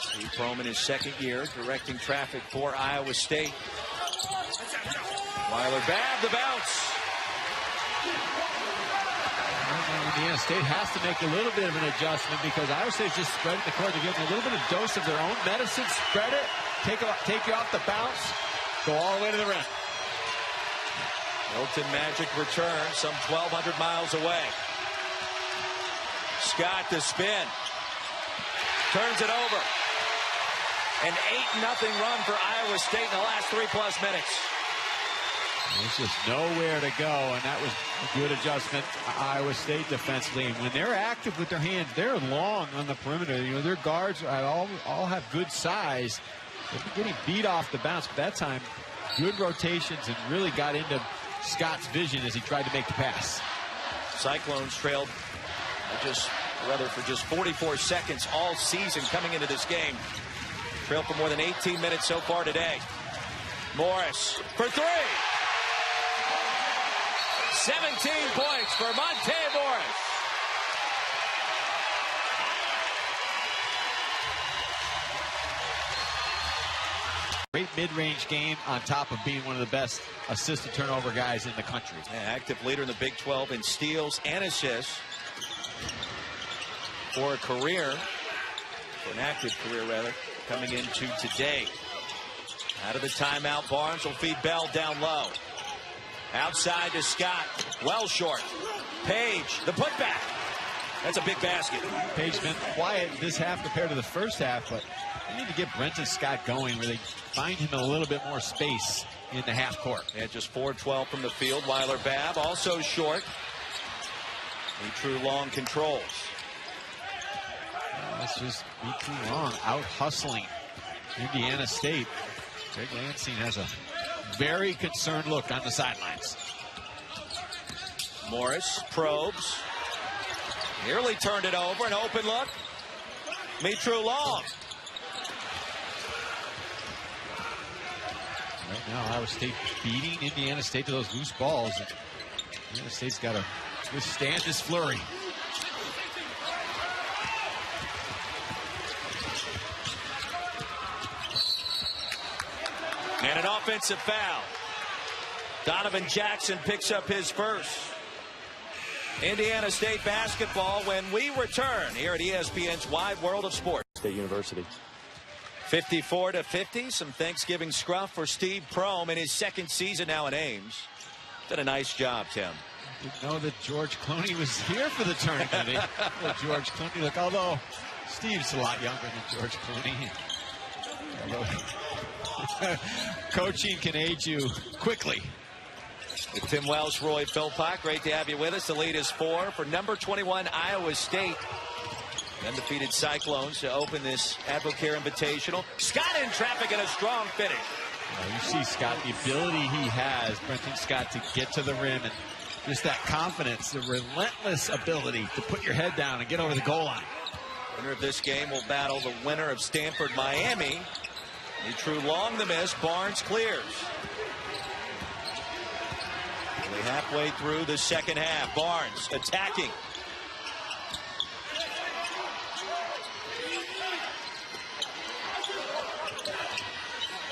Steve Prohm in his second year directing traffic for Iowa State. Weiler Babb, the bounce. Indiana State has to make a little bit of an adjustment because Iowa State's just spreading the court. They're getting a little bit of dose of their own medicine. Spread it, take you off the bounce, go all the way to the rim. Milton Magic returns some 1,200 miles away. Scott to spin. Turns it over. An 8-0 run for Iowa State in the last 3+ minutes. There's just nowhere to go, and that was a good adjustment. Iowa State defensively, and when they're active with their hands, they're long on the perimeter. You know, their guards all have good size. They're getting beat off the bounce, but that time, good rotations and really got into Scott's vision as he tried to make the pass. Cyclones trailed for just 44 seconds all season coming into this game. Trailed for more than 18 minutes so far today. Morris for three. 17 points for Monte Morris. Great mid-range game on top of being one of the best assist to turnover guys in the country. Yeah, active leader in the Big 12 in steals and assists for a career, for an active career rather, coming into today. Out of the timeout, Barnes will feed Bell down low. Outside to Scott. Well short. Page, the putback. That's a big basket. Page's been quiet this half compared to the first half, but they need to get Brenton Scott going where they find him a little bit more space in the half court. Yeah, just 4-12 from the field. Weiler Babb also short. True Long controls. That's just too long. Out hustling Indiana State. Greg Lansing has a very concerned look on the sidelines. Morris probes. Nearly turned it over. An open look. True Long. Right now, Iowa State beating Indiana State to those loose balls. Indiana State's got to withstand this flurry. And an offensive foul. Donovan Jackson picks up his first. Indiana State basketball when we return here at ESPN's Wide World of Sports. State University. 54-50. Some Thanksgiving scruff for Steve Prohm in his second season now in Ames. Did a nice job, Tim. Didn't know that George Clooney was here for the tournament. George Clooney, look, although Steve's a lot younger than George Clooney. Coaching can age you quickly. With Tim Welsh, Roy Philpott, great to have you with us. The lead is 4 for number 21 Iowa State. Undefeated Cyclones to open this Advocare Invitational. Scott in traffic and a strong finish. You see Scott, the ability he has, Brenton Scott, to get to the rim and just that confidence, the relentless ability to put your head down and get over the goal line. Winner of this game will battle the winner of Stanford, Miami. True Long the miss. Barnes clears. Only halfway through the second half. Barnes attacking.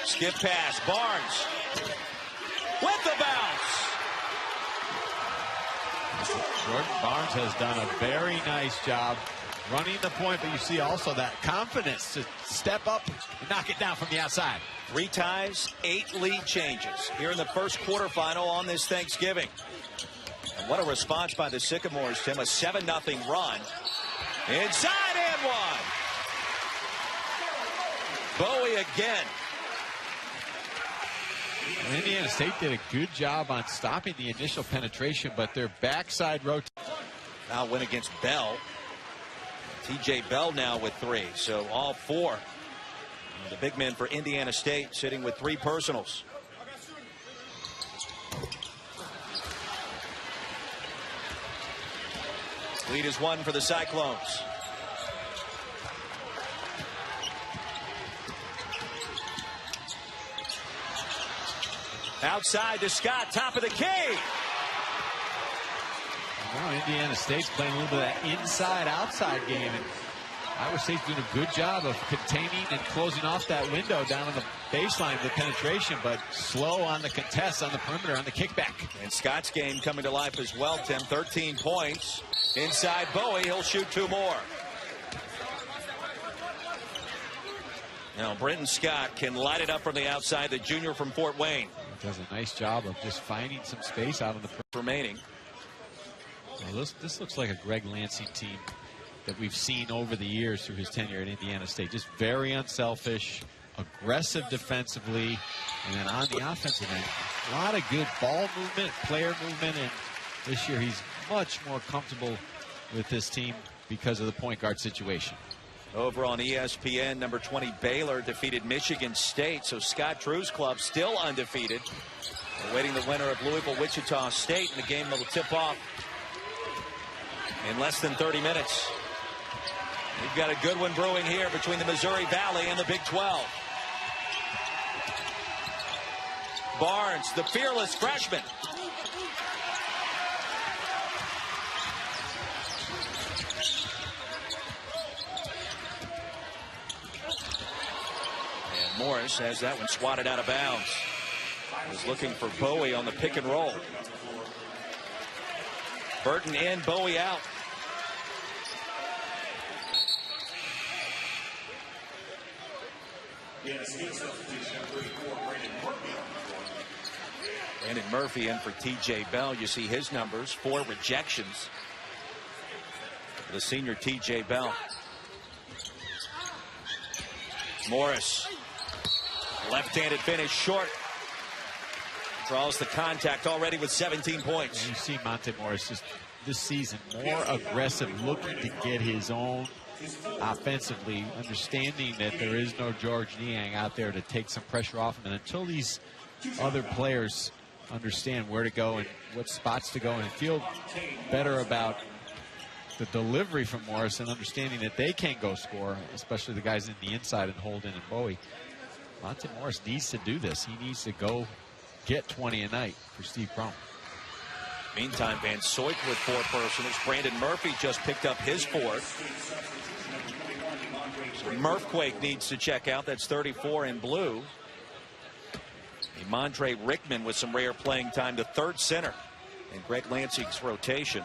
Skip pass. Barnes with the bounce. Jordan Barnes has done a very nice job running the point, but you see also that confidence to step up and knock it down from the outside. 3 ties, 8 lead changes here in the first quarterfinal on this Thanksgiving. And what a response by the Sycamores, Tim. A 7-0 run. Inside and one. Bowie again. Well, Indiana State did a good job on stopping the initial penetration, but their backside rotation. Now win against Bell. T.J. Bell now with 3. So all 4. The big men for Indiana State sitting with 3 personals. Lead is 1 for the Cyclones. Outside to Scott, top of the key. Now Indiana State's playing a little bit of that inside-outside game, and Iowa State's doing a good job of containing and closing off that window down on the baseline of the penetration, but slow on the contests on the perimeter on the kickback. And Scott's game coming to life as well, Tim. 13 points. Inside Bowie, he'll shoot 2 more. Now Brenton Scott can light it up from the outside, the junior from Fort Wayne. He does a nice job of just finding some space out of the remaining. Well, this looks like a Greg Lansing team that we've seen over the years through his tenure at Indiana State. Just very unselfish, aggressive defensively, and then on the offensive end, a lot of good ball movement, player movement, and this year he's much more comfortable with this team because of the point guard situation. Over on ESPN, number 20 Baylor defeated Michigan State, so Scott Drew's club still undefeated. Awaiting the winner of Louisville-Wichita State, and the game will tip off in less than 30 minutes. We've got a good one brewing here between the Missouri Valley and the Big 12. Barnes, the fearless freshman. And Morris has that one swatted out of bounds. Was looking for Bowie on the pick and roll. Burton in, Bowie out. Brandon Murphy in for TJ Bell. You see his numbers, 4 rejections. The senior TJ Bell. Morris. Left-handed finish short. Draws the contact already with 17 points. And you see Monte Morris just this season more aggressive, looking to get his own offensively, understanding that there is no George Niang out there to take some pressure off him. And until these other players understand where to go and what spots to go and feel better about the delivery from Morris and understanding that they can go score, especially the guys in the inside and Holden and Bowie, Monte Morris needs to do this. He needs to go get 20 a night for Steve Prohm. Meantime, Van Soyk with 4 personals. Brandon Murphy just picked up his 4th. So Murphquake needs to check out. That's 34 in blue. Mondre Rickman with some rare playing time, the 3rd center in Greg Lansing's rotation.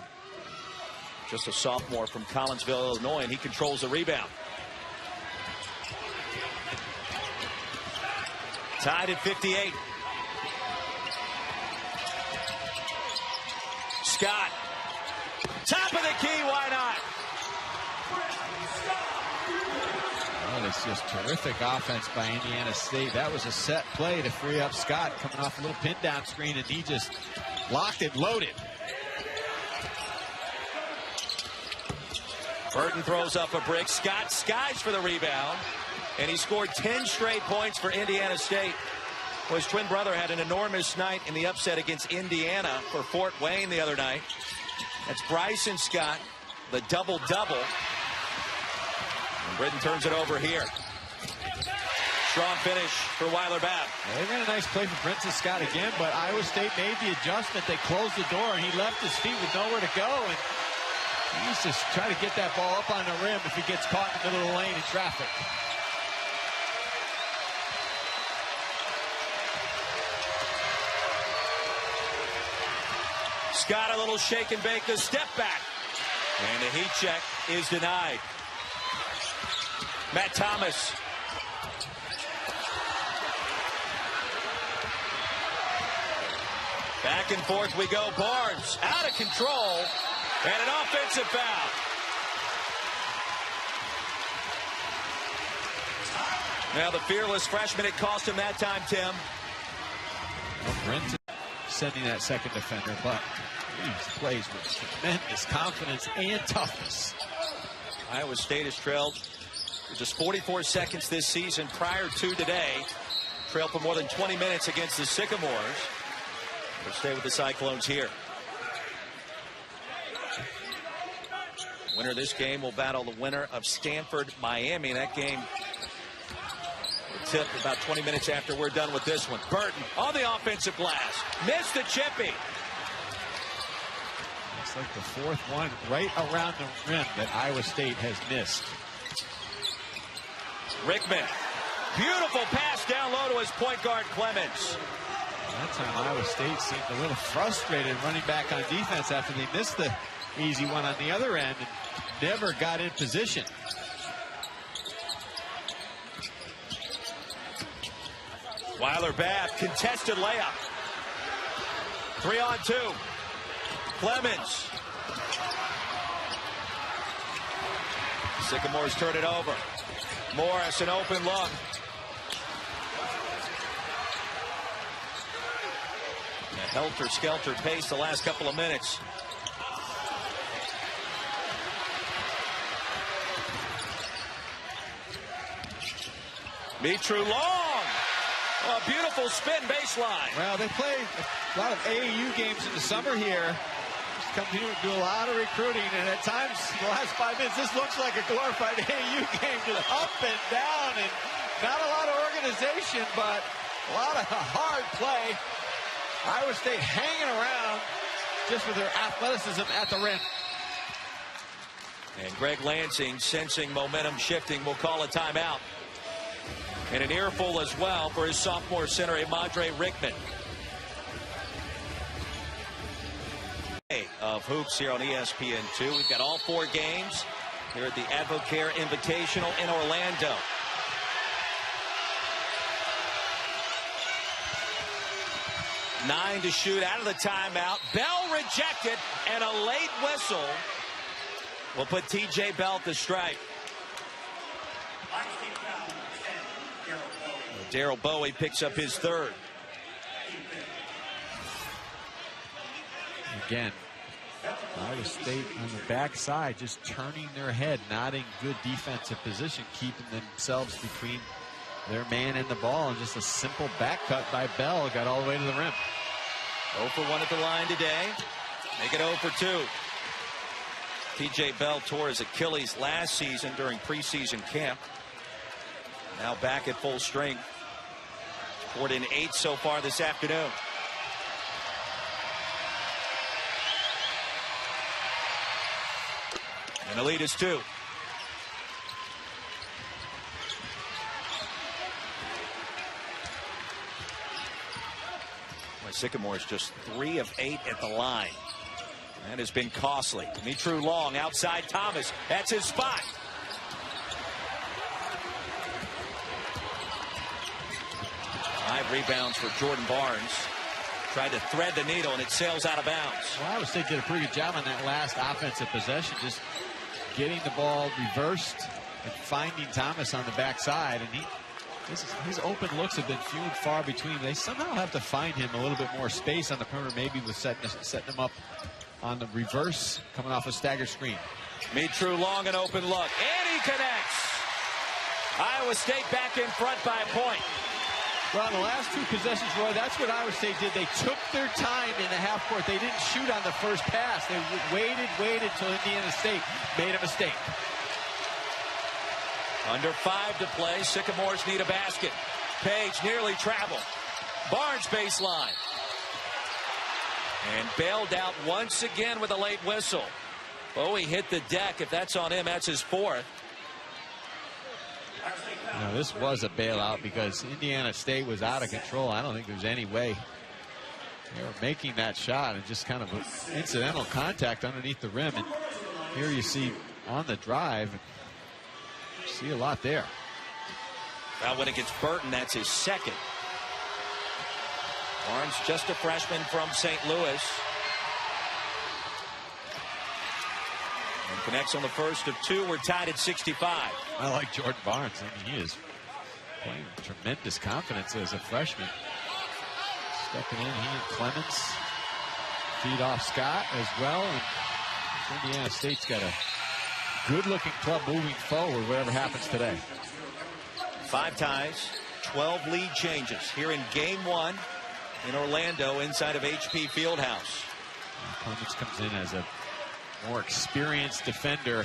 Just a sophomore from Collinsville, Illinois, and he controls the rebound. Tied at 58. Scott. Top of the key, why not? Well, it's just terrific offense by Indiana State. That was a set play to free up Scott, coming off a little pin down screen, and he just locked and loaded. Burton throws up a brick. Scott skies for the rebound, and he scored 10 straight points for Indiana State. Well, his twin brother had an enormous night in the upset against Indiana for Fort Wayne the other night. That's Bryson Scott, the double-double. And Britton turns it over here. Strong finish for Weiler-Babb. They ran a nice play for Brenton Scott again, but Iowa State made the adjustment. They closed the door, and he left his feet with nowhere to go. And he needs to try to get that ball up on the rim if he gets caught in the middle of the lane in traffic. Scott a little shake and bake, the step back. And the heat check is denied. Matt Thomas. Back and forth we go. Barnes out of control. And an offensive foul. Now the fearless freshman, it cost him that time, Tim. Well, Brenton sending that second defender, but he plays with tremendous confidence and toughness. Iowa State has trailed for just 44 seconds this season prior to today. Trailed for more than 20 minutes against the Sycamores. We'll stay with the Cyclones here. Winner of this game will battle the winner of Stanford-Miami. That game will tip about 20 minutes after we're done with this one. Burton on the offensive glass. Missed the chippy. It's like the 4th one right around the rim that Iowa State has missed. Rickman. Beautiful pass down low to his point guard, Clemens. That time Iowa State seemed a little frustrated running back on defense after they missed the easy one on the other end and never got in position. Weiler-Babb, contested layup. 3-on-2. Clemens. Sycamores turn it over. Morris, an open look. A helter-skelter pace the last couple of minutes. Mitru long. A beautiful spin baseline. Well, they play a lot of AAU games in the summer here. Just come here and do a lot of recruiting, and at times, the last 5 minutes, this looks like a glorified AAU game, just up and down, and not a lot of organization, but a lot of hard play. Iowa State hanging around just with their athleticism at the rim. And Greg Lansing, sensing momentum shifting, will call a timeout. And an earful as well for his sophomore center, Mondre Rickman. Of hoops here on ESPN2. We've got all 4 games here at the Advocare Invitational in Orlando. 9 to shoot out of the timeout. Bell rejected, and a late whistle will put T.J. Bell at the stripe. Daryl Bowie picks up his third. Again, Iowa State on the backside, just turning their head, not in good defensive position, keeping themselves between their man and the ball, and just a simple back cut by Bell got all the way to the rim. 0 for 1 at the line today. Make it 0 for 2. T.J. Bell tore his Achilles last season during preseason camp. Now back at full strength. Scored in 8 so far this afternoon. And the lead is 2. Sycamore is just 3 of 8 at the line. That has been costly. Mitru Long outside Thomas. That's his spot. Five rebounds for Jordan Barnes. Tried to thread the needle, and it sails out of bounds. Well, Iowa State did a pretty good job on that last offensive possession, just getting the ball reversed and finding Thomas on the backside. And his open looks have been few and far between. They somehow have to find him a little bit more space on the perimeter, maybe with setting him up on the reverse, coming off a stagger screen. Mitru Long, an open look, and he connects. Iowa State back in front by a point. Well, in the last 2 possessions, Roy, that's what Iowa State did. They took their time in the half court. They didn't shoot on the first pass. They waited till Indiana State made a mistake. Under 5 to play. Sycamores need a basket. Page nearly traveled. Barnes baseline. And bailed out once again with a late whistle. Bowie hit the deck. If that's on him, that's his 4th. Now, this was a bailout because Indiana State was out of control. I don't think there's any way they were making that shot, and just kind of an incidental contact underneath the rim. And here you see on the drive, you see a lot there. That one against Burton, that's his 2nd. Barnes, just a freshman from St. Louis. And connects on the first of 2. We're tied at 65. I like Jordan Barnes. I mean, he is playing with tremendous confidence as a freshman. Stepping in, he and Clemens feed off Scott as well. And Indiana State's got a good-looking club moving forward, whatever happens today. 5 ties, 12 lead changes here in game 1 in Orlando inside of HP Fieldhouse. Clemens comes in as a more experienced defender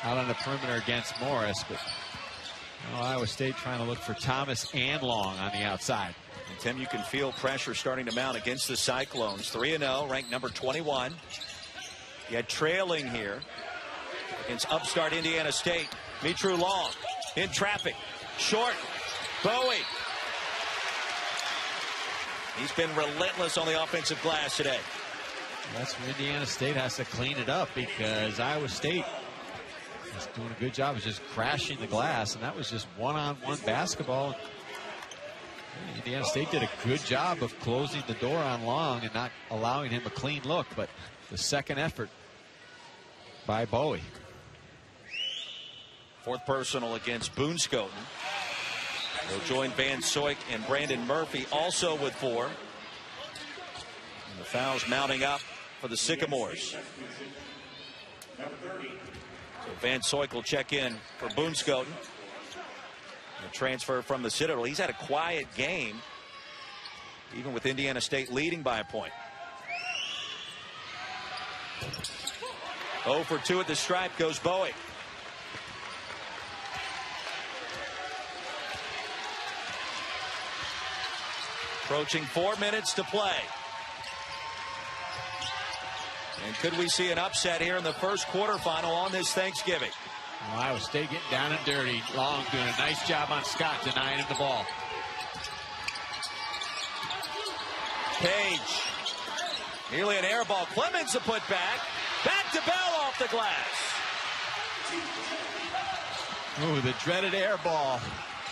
out on the perimeter against Morris, but Iowa State trying to look for Thomas and Long on the outside. And Tim, you can feel pressure starting to mount against the Cyclones. 3-0, ranked number 21. Yet trailing here against upstart Indiana State. Mitru Long in traffic. Short. Bowie. He's been relentless on the offensive glass today. That's where Indiana State has to clean it up, because Iowa State is doing a good job of just crashing the glass, and that was just one-on-one basketball. Indiana State did a good job of closing the door on Long and not allowing him a clean look, but the second effort by Bowie. 4th personal against Boonscoten. They'll join Van Soik and Brandon Murphy also with 4. And the fouls mounting up for the Sycamores. So Van Soik will check in for Boonscoten. A transfer from the Citadel. He's had a quiet game, even with Indiana State leading by a point. 0 for 2 at the stripe goes Bowie. Approaching 4 minutes to play. And could we see an upset here in the first quarterfinal on this Thanksgiving? Well, Iowa State getting down and dirty. Long doing a nice job on Scott, denying him the ball. Page. Nearly an air ball. Clemens a put back. Back to Bell off the glass. Ooh, the dreaded air ball.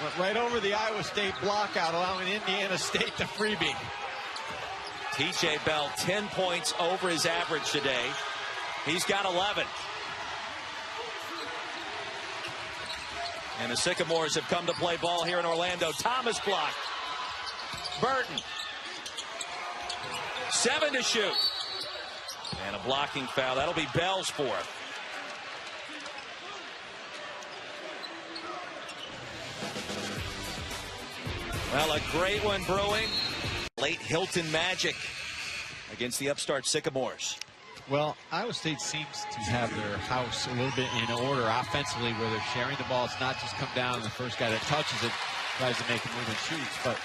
Went right over the Iowa State block out, allowing Indiana State to freebie. T.J. Bell, 10 points over his average today. He's got 11. And the Sycamores have come to play ball here in Orlando. Thomas blocked. Burton. 7 to shoot. And a blocking foul. That'll be Bell's fourth. Well, a great one brewing. Late Hilton Magic against the upstart Sycamores. Well, Iowa State seems to have their house a little bit in order offensively, where they're sharing the ball. It's not just come down and the first guy that touches it tries to make a move and shoots. But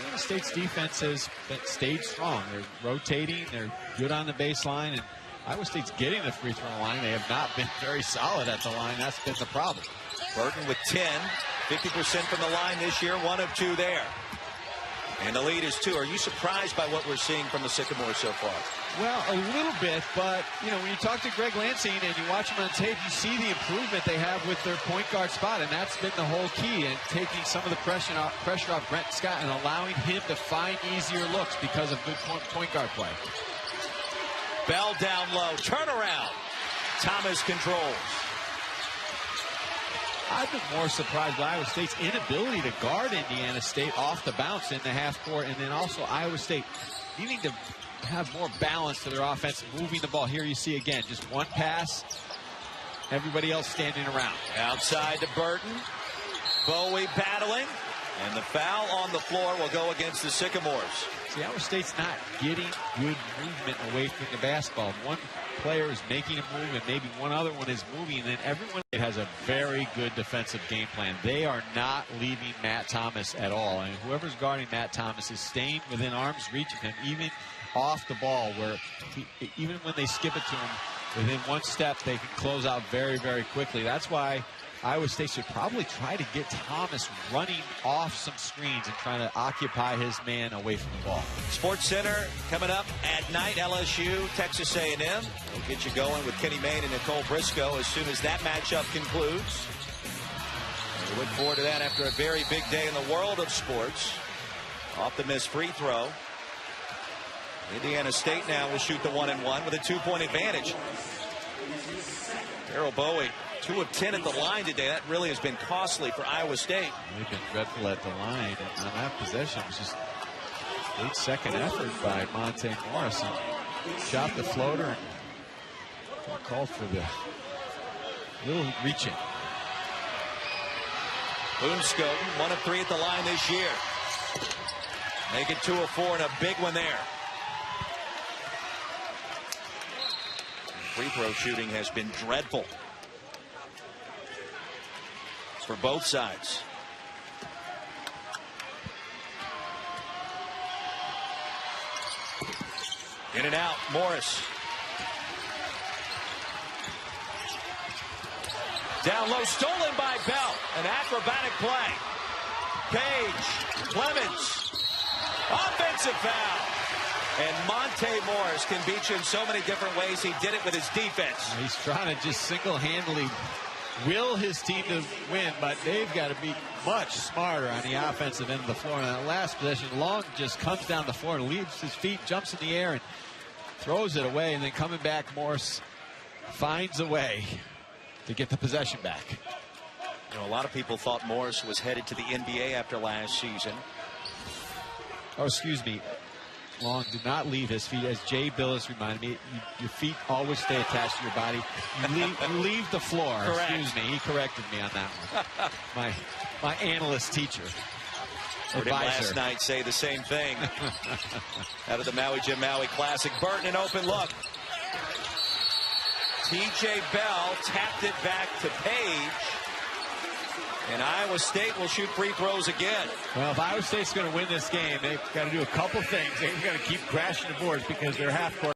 Iowa State's defense has stayed strong. They're rotating. They're good on the baseline. And Iowa State's getting the free throw line. They have not been very solid at the line. That's been the problem. Burton with 10. 50% from the line this year. 1 of 2 there. And the lead is 2. Are you surprised by what we're seeing from the Sycamores so far? Well, a little bit, but, you know, when you talk to Greg Lansing and you watch him on tape, you see the improvement they have with their point guard spot, and that's been the whole key in taking some of the pressure off Brent Scott and allowing him to find easier looks because of good point guard play. Bell down low. Turnaround. Thomas controls. I've been more surprised by Iowa State's inability to guard Indiana State off the bounce in the half court, and then also Iowa State needing to have more balance to their offense, moving the ball. Here you see again, just one pass, everybody else standing around. Outside to Burton. Bowie battling, and the foul on the floor will go against the Sycamores. See, Iowa State's not getting good movement away from the basketball. One player is making a move, and maybe one other one is moving, and then everyone has a very good defensive game plan. They are not leaving Matt Thomas at all, and whoever's guarding Matt Thomas is staying within arm's reach of him, even off the ball, where even when they skip it to him, within one step, they can close out very, very quickly. That's why Iowa State should probably try to get Thomas running off some screens and trying to occupy his man away from the ball. Sports Center coming up at night. LSU, Texas A&M. We'll get you going with Kenny Mayne and Nicole Briscoe as soon as that matchup concludes. And we look forward to that after a very big day in the world of sports. Off the missed free throw. Indiana State now will shoot the 1-and-1 with a 2-point advantage. Daryl Bowie, 2 of 10 at the line today. That really has been costly for Iowa State. They've been dreadful at the line. And on that possession, it was just a 8-second effort by Monte Morris. He shot the floater and called for the little reaching. Boone Scoten, 1 of 3 at the line this year. Make it 2 of 4 and a big one there. Free throw shooting has been dreadful for both sides. In and out, Morris. Down low, stolen by Bell. An acrobatic play. Page, Clemens. Offensive foul. And Monte Morris can beat you in so many different ways. He did it with his defense. He's trying to just single-handedly will his team to win, but they've got to be much smarter on the offensive end of the floor. And that last possession, Long just comes down the floor and leaves his feet, jumps in the air, and throws it away. And then coming back, Morris finds a way to get the possession back. You know, a lot of people thought Morris was headed to the NBA after last season. Oh, excuse me. Long did not leave his feet. As Jay Billis reminded me, your feet always stay attached to your body. You leave the floor. Correct. Excuse me. He corrected me on that one. my analyst teacher. Heard him last night say the same thing. Out of the Maui Jim Maui Classic. Burton, an open look. T.J. Bell tapped it back to Page. And Iowa State will shoot free throws again. Well, if Iowa State's going to win this game, they've got to do a couple things. They've got to keep crashing the boards because they're half court.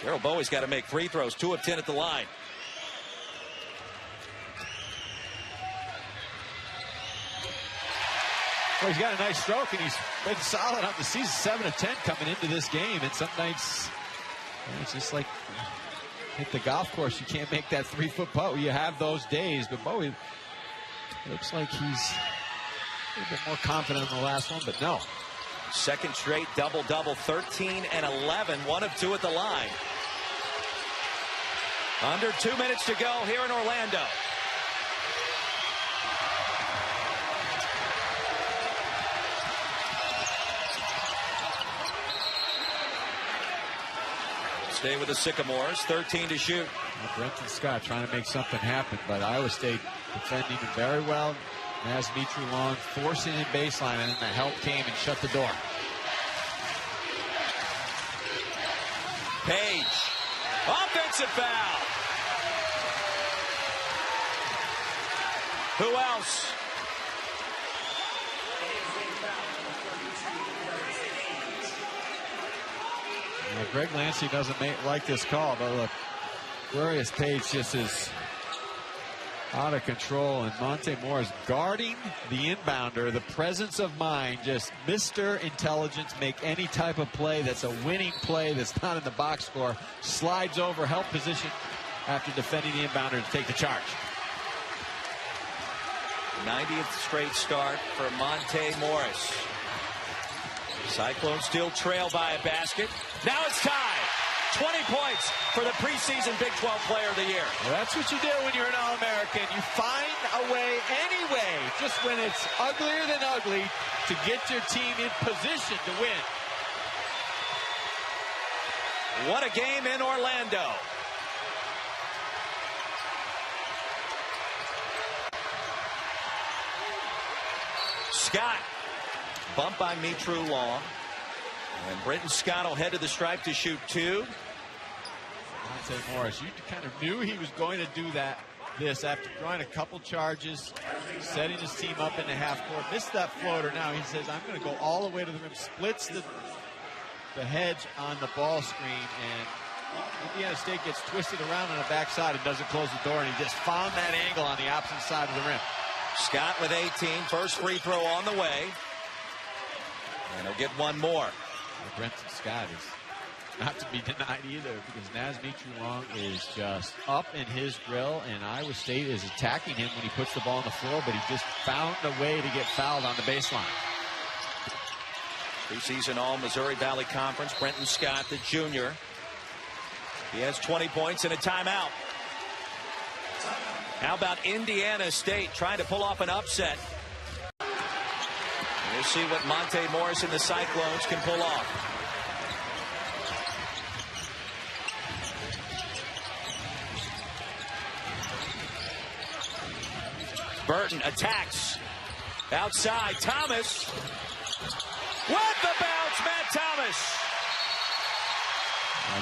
Daryl Bowie's got to make free throws. 2 of 10 at the line. Well, he's got a nice stroke, and he's been solid on the season. 7 of 10 coming into this game. And some nights, it's just like hit the golf course. You can't make that 3-foot putt. You have those days, but Bowie looks like he's a little bit more confident in the last one, but no. Second straight double-double, 13 and 11, 1 of 2 at the line. Under 2 minutes to go here in Orlando. Stay with the Sycamores, 13 to shoot. Well, Brenton Scott trying to make something happen, but Iowa State defending him very well. Naz Mitru-Long forcing in baseline, and then the help came and shut the door. Page, offensive foul. Who else? Well, Greg Lancey doesn't like this call, but look, Glorious Page just is out of control, and Monte Morris guarding the inbounder. The presence of mind, just Mr. Intelligence, make any type of play that's a winning play that's not in the box score. Slides over, help position after defending the inbounder to take the charge. 90th straight start for Monte Morris. Cyclones still trail by a basket. Now it's tied. 20 points for the preseason Big 12 Player of the Year. Well, that's what you do when you're an All-American. You find a way anyway, just when it's uglier than ugly, to get your team in position to win. What a game in Orlando. Scott, bumped by Mitru-Long. And Brenton Scott will head to the stripe to shoot 2. Monte Morris, you kind of knew he was going to do this after drawing a couple charges, setting his team up in the half court. Missed that floater. Now he says, I'm going to go all the way to the rim. Splits the hedge on the ball screen, and Indiana State gets twisted around on the backside and doesn't close the door, and he just found that angle on the opposite side of the rim. Scott with 18, first free throw on the way. And he'll get one more. Brenton Scott is not to be denied either, because Naz Mitru-Long is just up in his drill, and Iowa State is attacking him when he puts the ball on the floor, but he just found a way to get fouled on the baseline. Preseason All-Missouri Valley Conference, Brenton Scott, the junior. He has 20 points and a timeout. How about Indiana State trying to pull off an upset? We'll see what Monte Morris and the Cyclones can pull off. Burton attacks. Outside, Thomas. With the bounce, Matt Thomas.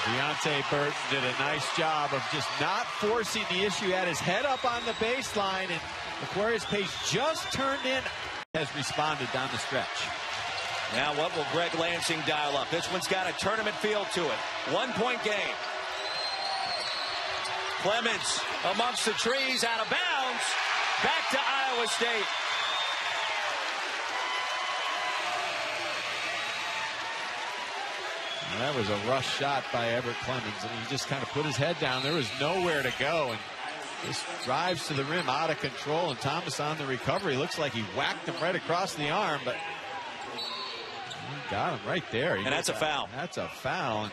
Deontay Burton did a nice job of just not forcing the issue. Had his head up on the baseline, and Aquarius Page just turned in. Has responded down the stretch. Now what will Greg Lansing dial up? This one's got a tournament feel to it. 1-point game. Clemens amongst the trees, out of bounds. Back to Iowa State. That was a rush shot by Everett Clemens, and he just kind of put his head down. There was nowhere to go, and this drives to the rim out of control, and Thomas on the recovery. Looks like he whacked him right across the arm, but he got him right there. And that's a foul. That's a foul. And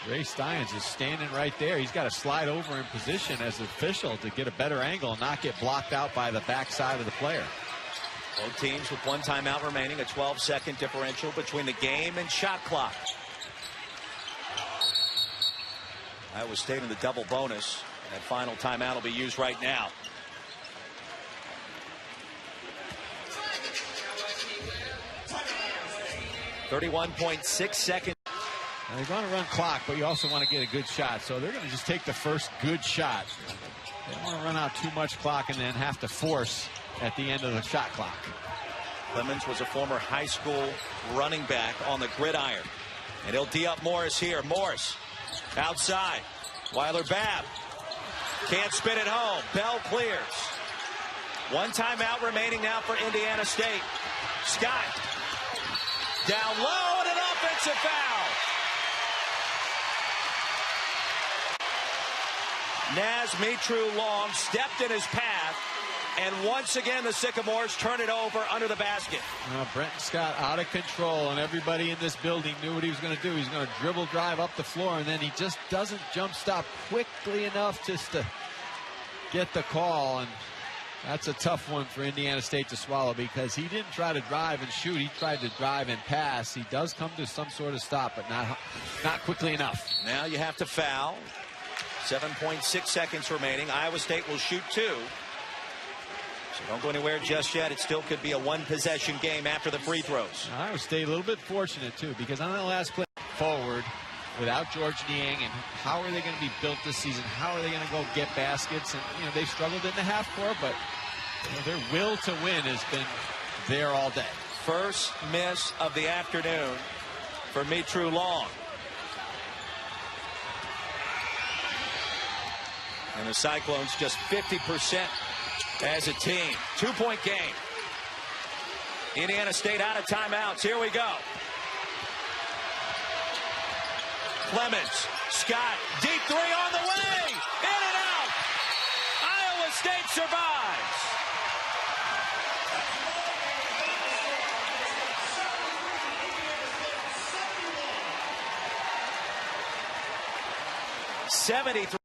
Ray Steins is standing right there. He's got to slide over in position as an official to get a better angle and not get blocked out by the backside of the player. Both teams with one timeout remaining, a 12-second differential between the game and shot clock. Iowa State in the double bonus. That final timeout will be used right now. .6 seconds. Now, they want to run clock, but you also want to get a good shot. So they're going to just take the first good shot. They don't want to run out too much clock and then have to force at the end of the shot clock. Clemens was a former high school running back on the gridiron. And he'll D up Morris here. Morris outside. Weiler-Babb can't spin it home. Bell clears. One timeout remaining now for Indiana State. Scott down low and an offensive foul. Naz Mitru-Long stepped in his path And once again, the Sycamores turn it over under the basket. Brenton Scott out of control, and everybody in this building knew what he was going to do. He's going to dribble drive up the floor, and then he just doesn't jump stop quickly enough just to get the call. And that's a tough one for Indiana State to swallow, because he didn't try to drive and shoot. He tried to drive and pass. He does come to some sort of stop, but not quickly enough. Now you have to foul. 7.6 seconds remaining. Iowa State will shoot 2. So don't go anywhere just yet. It still could be a one-possession game after the free throws. Iowa State a little bit fortunate, too, because on that last play forward, without George Niang, and how are they going to be built this season? How are they going to go get baskets? And, they've struggled in the half court, but their will to win has been there all day. First miss of the afternoon for Mitru Long. And the Cyclones just 50% as a team. 2-point game. Indiana State out of timeouts. Here we go. Clemens, Scott, deep three on the way. In and out. Iowa State survives. '73.